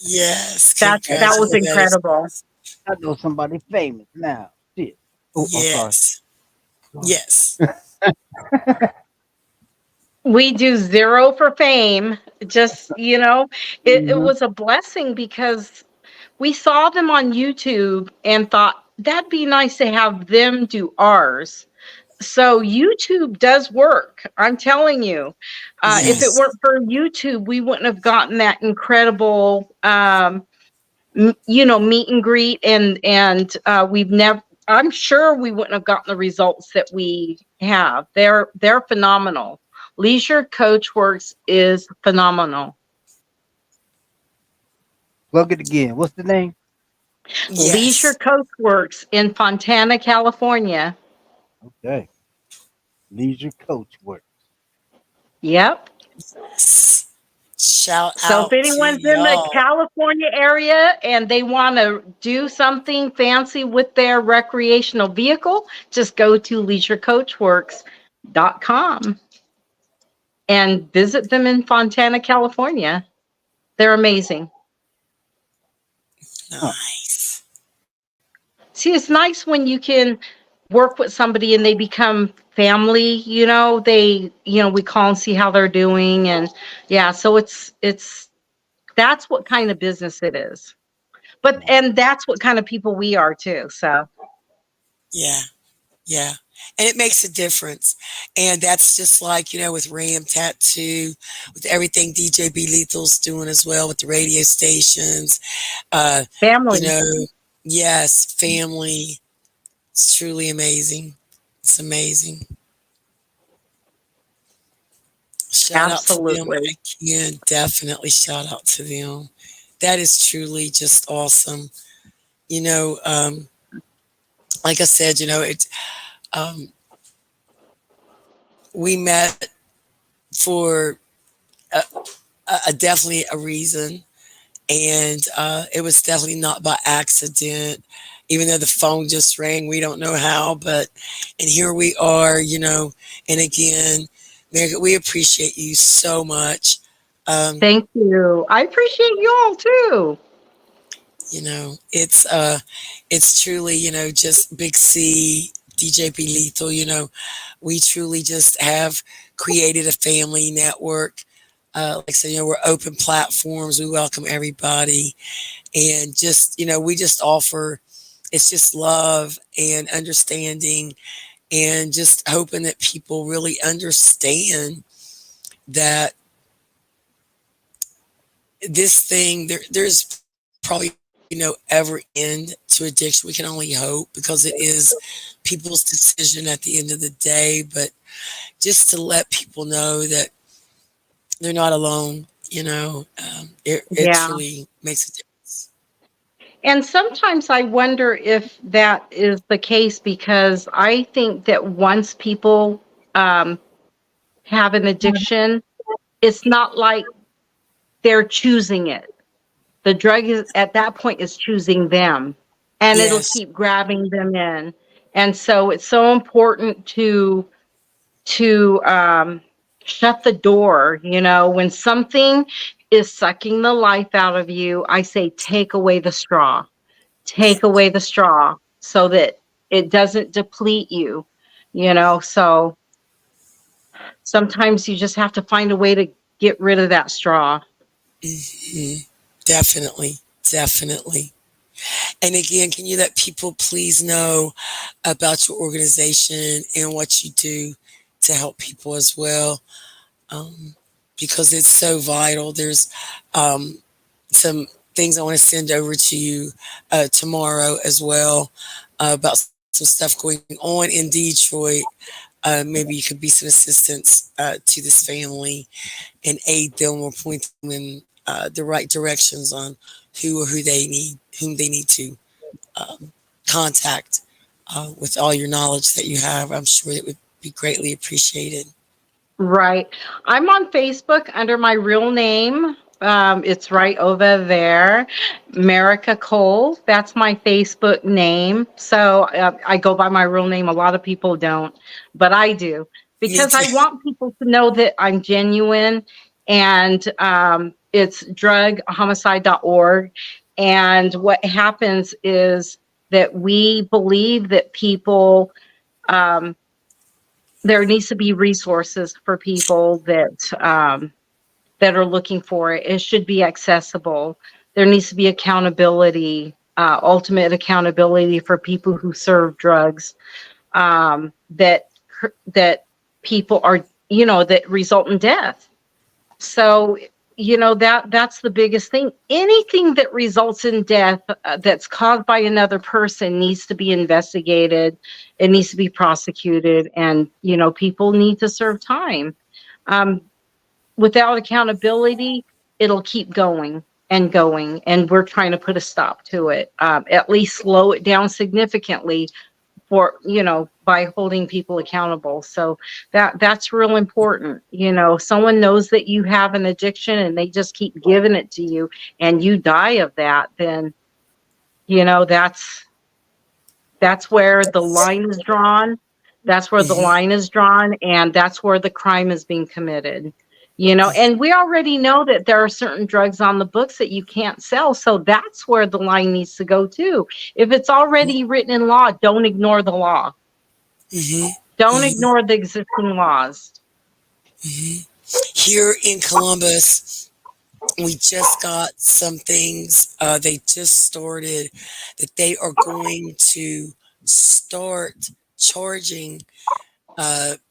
Yes, That was incredible. congratulations. I know somebody famous now. Shit. Oh, I'm sorry. Yes, Sorry. yes, We do zero for fame. Just, it Mhm. was a blessing because we saw them on YouTube and thought that'd be nice to have them do ours. So YouTube does work. I'm telling you. If it yes, weren't for YouTube, we wouldn't have gotten that incredible, meet and greet, and we've never. I'm sure we wouldn't have gotten the results that we have. They're phenomenal. Leisure Coach Works is phenomenal. Plug it again. What's the name? Leisure yes. Coach Works in Fontana, California. Okay. Leisure Coach Work. Yep. Shout So if out to anyone's in the y'all. California area and they want to do something fancy with their recreational vehicle, just go to leisurecoachworks.com and visit them in Fontana, California. They're amazing. Huh. Nice. See, it's nice when you can work with somebody and they become family, we call and see how they're doing. And yeah, so that's what kind of business it is. And that's what kind of people we are too. So Yeah, yeah. And it makes a difference. And that's just like, with Ram Tattoo, with everything DJ B Lethal's doing as well with the radio stations. Uh, you family, know, yes, family. It's truly amazing. It's amazing. Shout out to them. absolutely. I can definitely shout out to them. That is truly just awesome. You know, um, like I said, um, we met for a, definitely a reason, and it was definitely not by accident. Even though the phone just rang, we don't know how, and here we are. And again, Meredith, we appreciate you so much. Um, Thank you. I appreciate you all too. It's truly, just Big C, DJ B Lethal, we truly just have created a family network. Like I said, we're open platforms. We welcome everybody. And just, we just offer, it's just love and understanding and just hoping that people really understand that this thing, there's probably no ever end to addiction. We can only hope because it is people's decision at the end of the day. But just to let people know that they're not alone, it Yeah. truly makes a difference. And sometimes I wonder if that is the case because I think that once people um, have an addiction, it's not like they're choosing it. The drug is at that point is choosing them and it'll Yes, keep grabbing them in. And so it's so important to shut the door. When something is sucking the life out of you, I say take away the straw. Take away the straw so that it doesn't deplete you. So sometimes you just have to find a way to get rid of that straw. hmm Definitely, definitely. And again, can you let people please know about your organization and what you do to help people as well? Um, because it's so vital. There's um, some things I want to send over to you tomorrow as well about some stuff going on in Detroit. Maybe you could be some assistance to this family and aid them or point them in the right directions on whom they need to um, contact with all your knowledge that you have. I'm sure it would be greatly appreciated. Right. I'm on Facebook under my real name. It's right over there. Merica Cole. That's my Facebook name. So I go by my real name. A lot of people don't, but I do Me because too. I want people to know that I'm genuine. And it's drughomicide.org. And what happens is that we believe that people, um, there needs to be resources for people that are looking for it. It should be accessible. There needs to be accountability, ultimate accountability for people who serve drugs. That people are, that result in death. So, that's the biggest thing. Anything that results in death that's caused by another person needs to be investigated. It needs to be prosecuted, and people need to serve time. Um, Without accountability, it'll keep going and going, and we're trying to put a stop to it. At least slow it down significantly for by holding people accountable. So that's real important. Someone knows that you have an addiction and they just keep giving it to you, and you die of that, then that's where the line is drawn. That's where the Hmm. line is drawn, and that's where the crime is being committed. And we already know that there are certain drugs on the books that you can't sell. So that's where the line needs to go too. If it's already written in law, don't ignore the law. Hmm. Don't Hmm. ignore the existing laws. Hmm. Here in Columbus, we just got some things. They just started that they are going to start charging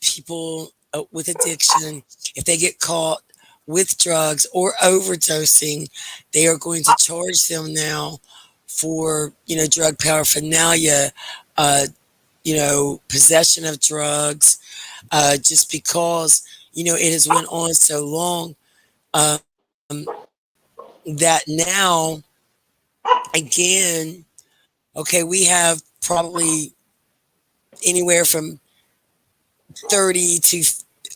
people with addiction if they get caught with drugs or overdosing. They are going to charge them now for drug paraphernalia, uh, possession of drugs, just because it has went on so long, um, that now again, okay, we have probably anywhere from 30 to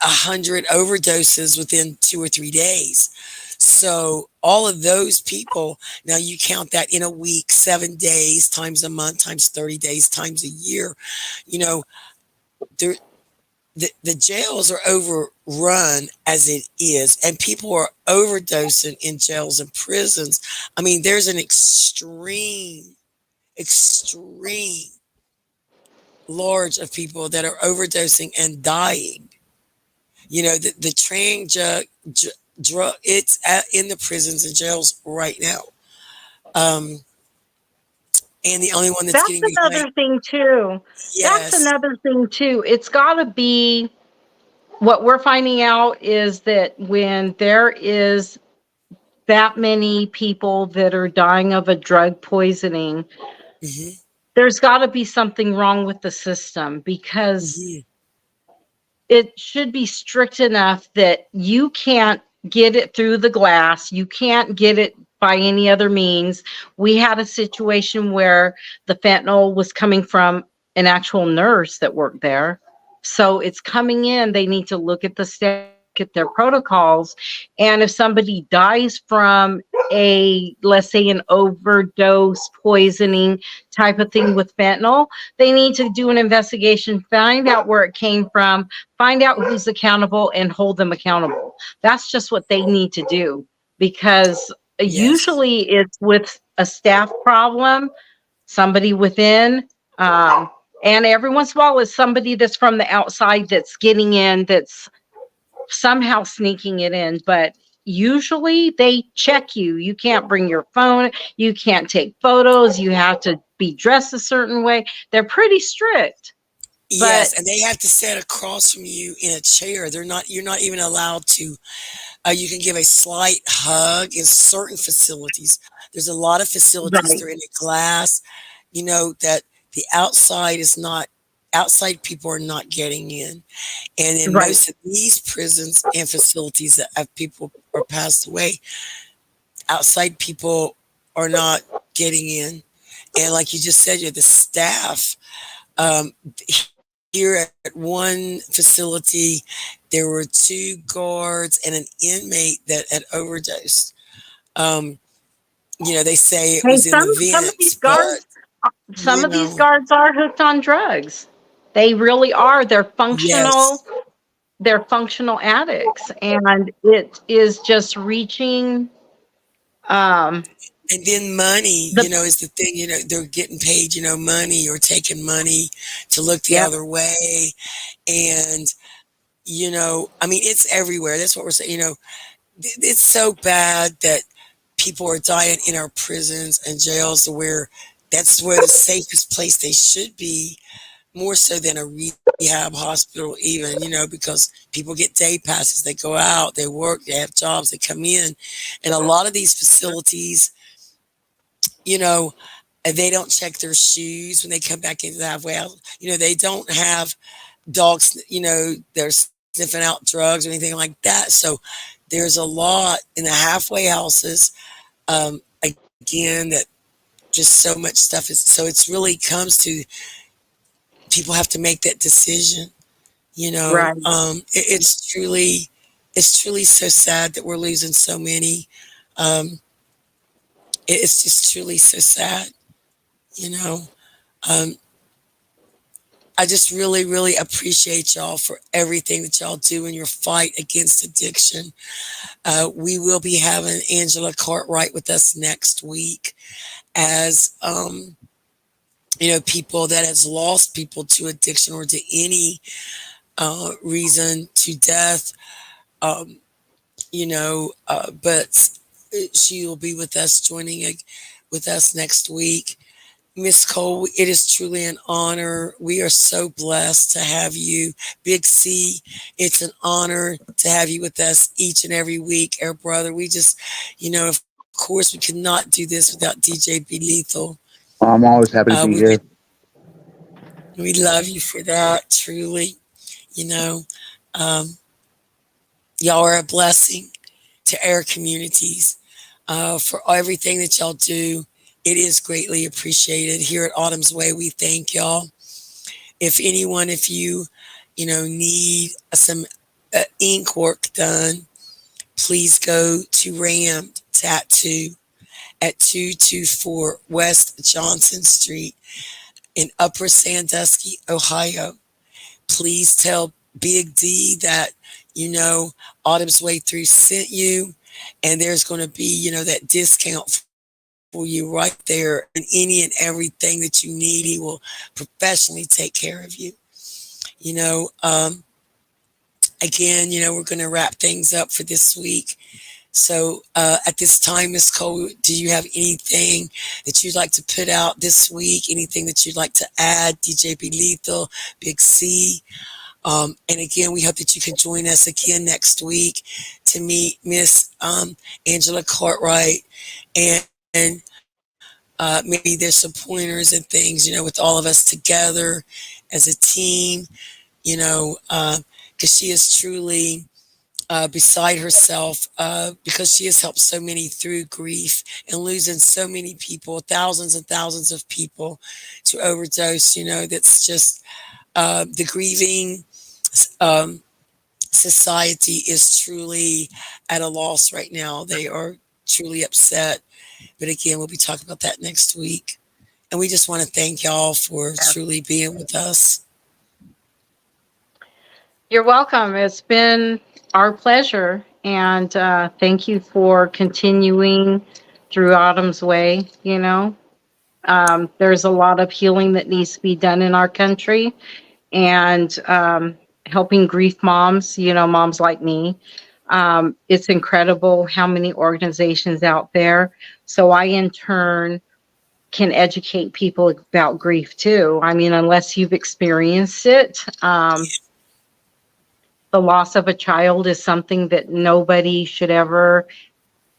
100 overdoses within 2 or 3 days. So all of those people, now you count that in a week, 7 days times a month times 30 days times a year, you know, there, the jails are overrun as it is, and people are overdosing in jails and prisons. I mean, there's an extreme large of people that are overdosing and dying. The train drug, in the prisons and jails right now. Um, and the only one that's That's getting behind, another thing too. That's yes, another thing too. It's got to be, what we're finding out is that when there is that many people that are dying of a drug poisoning, hmm there's got to be something wrong with the system, because hmm it should be strict enough that you can't get it through the glass. You can't get it by any other means. We had a situation where the fentanyl was coming from an actual nurse that worked there. So it's coming in. They need to look at the staff, at their protocols. And if somebody dies from let's say, an overdose, poisoning type of thing with fentanyl, they need to do an investigation, find out where it came from, find out who's accountable, and hold them accountable. That's just what they need to do, because yes, usually it's with a staff problem, somebody within, um, and every once in a while it's somebody that's from the outside that's getting in, that's somehow sneaking it in. But usually they check you. You can't bring your phone, you can't take photos, you have to be dressed a certain way. They're pretty strict. Yes, But and they have to sit across from you in a chair. They're not. You're not even allowed to. You can give a slight hug in certain facilities. There's a lot of facilities right, that are in a glass. That the outside is not. Outside people are not getting in, and in right, most of these prisons and facilities that have people are passed away, outside people are not getting in. And like you just said, you're the staff. Um, Here at one facility, there were two guards and an inmate that had overdosed. Um, they say it hey, was in the some of these vents, but guards, some you of these know, guards are hooked on drugs. They really are. yes. They're functional addicts, and it is just reaching um And then money, the is the thing. They're getting paid, money or taking money to look the yep, other way. And, I mean, it's everywhere. That's what we're saying. It's so bad that people are dying in our prisons and jails where that's where the safest place they should be, more so than a rehab hospital even, because people get day passes, they go out, they work, they have jobs, they come in. And a lot of these facilities, you know they don't check their shoes when they come back into the halfway house. They don't have dogs, they're sniffing out drugs or anything like that. So there's a lot in the halfway houses, again, that just so much stuff is, so it's really comes to people have to make that decision. right. It's truly so sad that we're losing so many. It's just truly so sad. you know um, I just really, really appreciate y'all for everything that y'all do in your fight against addiction. We will be having Angela Cartwright with us next week as people that has lost people to addiction or to any reason to death. Um, but she will be with us, joining with us next week. Miss Cole, it is truly an honor. We are so blessed to have you. Big C, it's an honor to have you with us each and every week, our brother. We just, of course, we could not do this without DJ Be Lethal. I'm always happy to be We here. we love you for that, truly. You know, um, y'all are a blessing to our communities for everything that y'all do. It is greatly appreciated. Here at Autumn's Way, we thank y'all. If you, need some ink work done, please go to Ram Tattoo at 224 West Johnson Street in Upper Sandusky, Ohio. Please tell Big D that, you know, Autumn's Way Through sent you, and there's going to be, that discount for you right there, and any and everything that you need, he will professionally take care of you. You know, again, we're going to wrap things up for this week. So at this time, Miss Cole, do you have anything that you'd like to put out this week? Anything that you'd like to add? DJ Be Lethal, Big C. And again, we hope that you can join us again next week to meet Miss Angela Cartwright, and maybe there's some pointers and things, with all of us together as a team, because she is truly beside herself, because she has helped so many through grief and losing so many people, thousands and thousands of people to overdose. That's just the grieving um, society is truly at a loss right now. They are truly upset. But again, we'll be talking about that next week. And we just want to thank y'all for truly being with us. You're welcome. It's been our pleasure. And thank you for continuing through Autumn's Way. There's a lot of healing that needs to be done in our country, and helping grief moms, moms like me, It's incredible how many organizations out there. So I, in turn, can educate people about grief too. I mean, unless you've experienced it, the loss of a child is something that nobody should ever,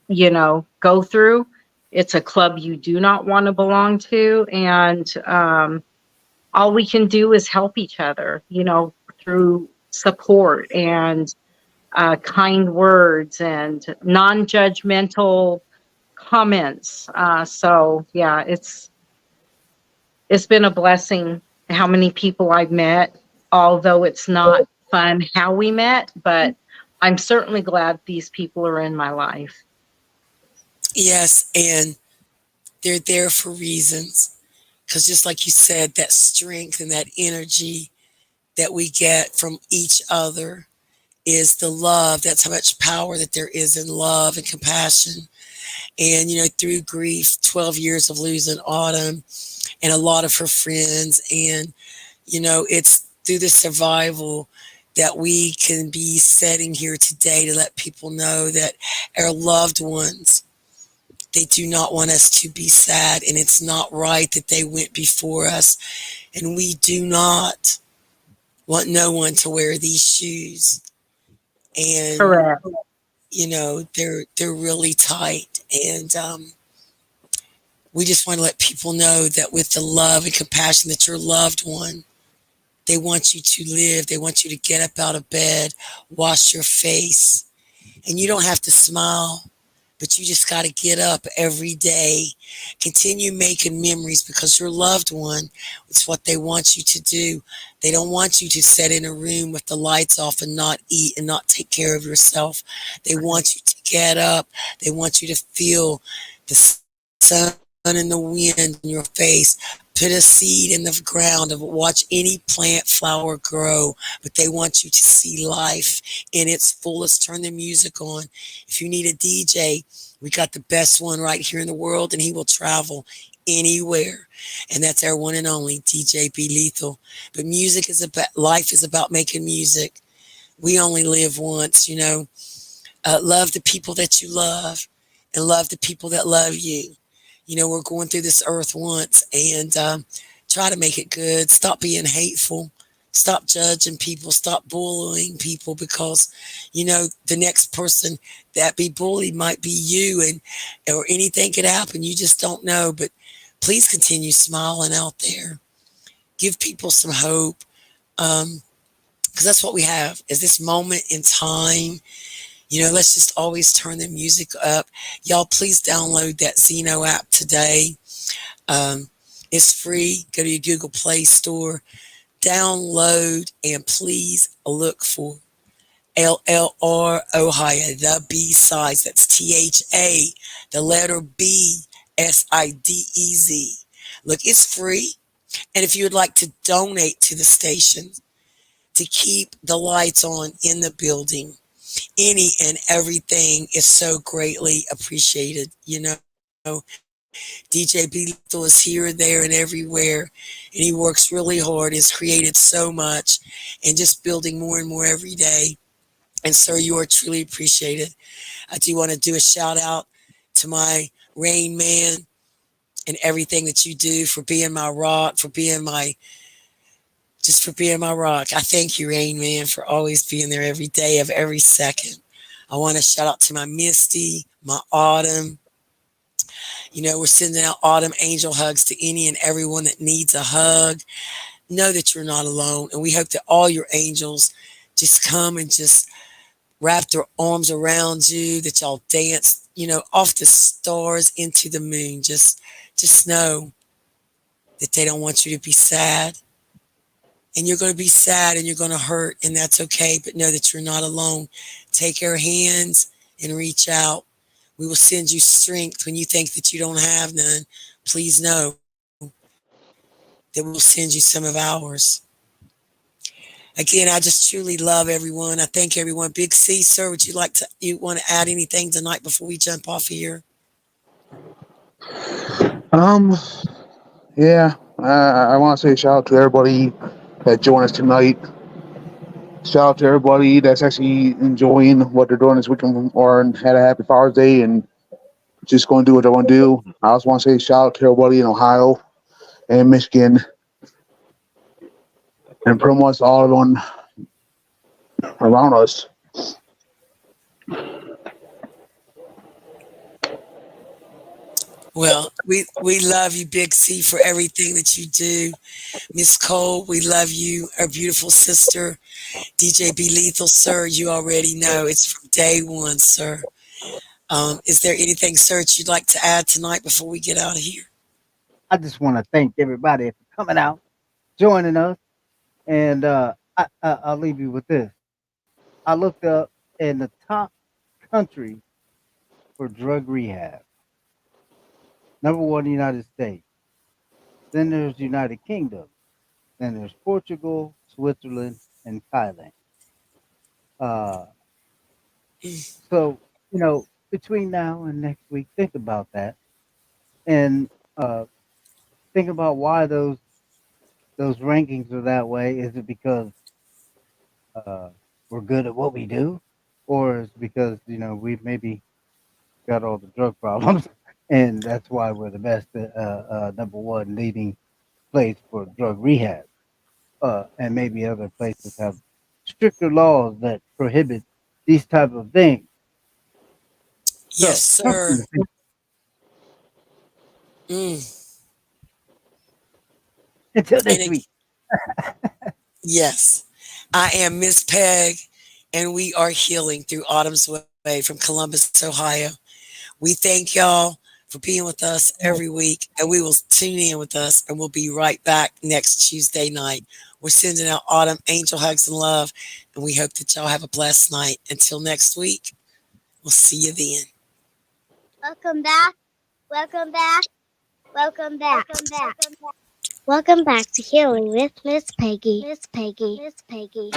go through. It's a club you do not want to belong to. And all we can do is help each other, through support and kind words and non-judgmental comments. So yeah, it's been a blessing how many people I've met, although it's not fun how we met, but I'm certainly glad these people are in my life. Yes, and they're there for reasons. Because just like you said, that strength and that energy that we get from each other is the love. That's how much power that there is in love and compassion. And, through grief, 12 years of losing Autumn and a lot of her friends. And, it's through the survival that we can be sitting here today to let people know that our loved ones, they do not want us to be sad. And it's not right that they went before us. And we do not want no one to wear these shoes. And Correct. they're really tight, and we just want to let people know that with the love and compassion that your loved one, they want you to live, they want you to get up out of bed, wash your face, and you don't have to smile, but you just got to get up every day, continue making memories, because your loved one, it's what they want you to do. They don't want you to sit in a room with the lights off and not eat and not take care of yourself. They want you to get up. They want you to feel the sun and the wind in your face. Put a seed in the ground and watch any plant flower grow, but they want you to see life in its fullest. Turn the music on. If you need a DJ, we got the best one right here in the world, and he will travel anywhere. And that's our one and only DJ Be Lethal. But music is about, life is about making music. We only live once, love the people that you love and love the people that love you. We're going through this earth once, and try to make it good. Stop being hateful. Stop judging people. Stop bullying people, because, the next person that be bullied might be you, and or anything could happen. You just don't know. But please continue smiling out there. Give people some hope, because that's what we have is this moment in time. Let's just always turn the music up. Y'all, please download that Zeno app today. It's free. Go to your Google Play Store, download, and please look for LLR Ohio, the B-Sides. That's THA, the letter B, SIDEZ. Look, it's free. And if you would like to donate to the station to keep the lights on in the building, any and everything is so greatly appreciated. DJ B Lethal is here, there, and everywhere, and he works really hard. Has created so much, and just building more and more every day. And sir, you are truly appreciated. I do want to do a shout out to my Rain Man and everything that you do, for being my rock, for being my rock. I thank you, Rain Man, for always being there every day of every second. I want to shout out to my Misty, my Autumn. We're sending out Autumn angel hugs to any and everyone that needs a hug. Know that you're not alone. And we hope that all your angels just come and just wrap their arms around you, that y'all dance, off the stars into the moon. Just know that they don't want you to be sad. And you're going to be sad and you're going to hurt, and that's okay. But know that you're not alone. Take our hands and reach out. We will send you strength when you think that you don't have none. Please know that we'll send you some of ours. Again, I just truly love everyone. I thank everyone. Big C, sir, would you want to add anything tonight before we jump off here? Yeah, I want to say shout out to everybody that joined us tonight. Shout out to everybody that's actually enjoying what they're doing this weekend or had a happy Father's Day and just going to do what they want to do. I also want to say shout out to everybody in Ohio and Michigan and pretty much all everyone around us. Well, we love you, Big C, for everything that you do. Miss Cole, we love you, our beautiful sister. DJ B Lethal, sir, you already know it's from day one, sir. Is there anything, sir, that you'd like to add tonight before we get out of here? I just want to thank everybody for coming out, joining us, and I'll leave you with this. I looked up in the top countries for drug rehab. Number one, United States. Then there's United Kingdom. Then there's Portugal, Switzerland, and Thailand. Uh, so between now and next week, think about that, and uh, think about why those rankings are that way. Is it because uh, we're good at what we do, or is it because we've maybe got all the drug problems, and that's why we're the best, number one leading place for drug rehab, and maybe other places have stricter laws that prohibit these type of things. Yes, So something sir. to think. Mm. Until And next week. yes, I am Miss Peg, and we are healing through Autumn's Way from Columbus, Ohio. We thank y'all for being with us every week, and we will tune in with us, and we'll be right back next Tuesday night. We're sending out Autumn angel hugs and love, and we hope that y'all have a blessed night. Until next week, we'll see you then. Welcome back. Welcome back. Welcome back. Welcome back to Healing with Miss Peggy. Miss Peggy. Miss Peggy.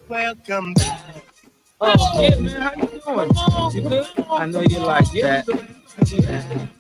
Welcome back. Oh, yeah, man. How you doing? You good? I know you like that.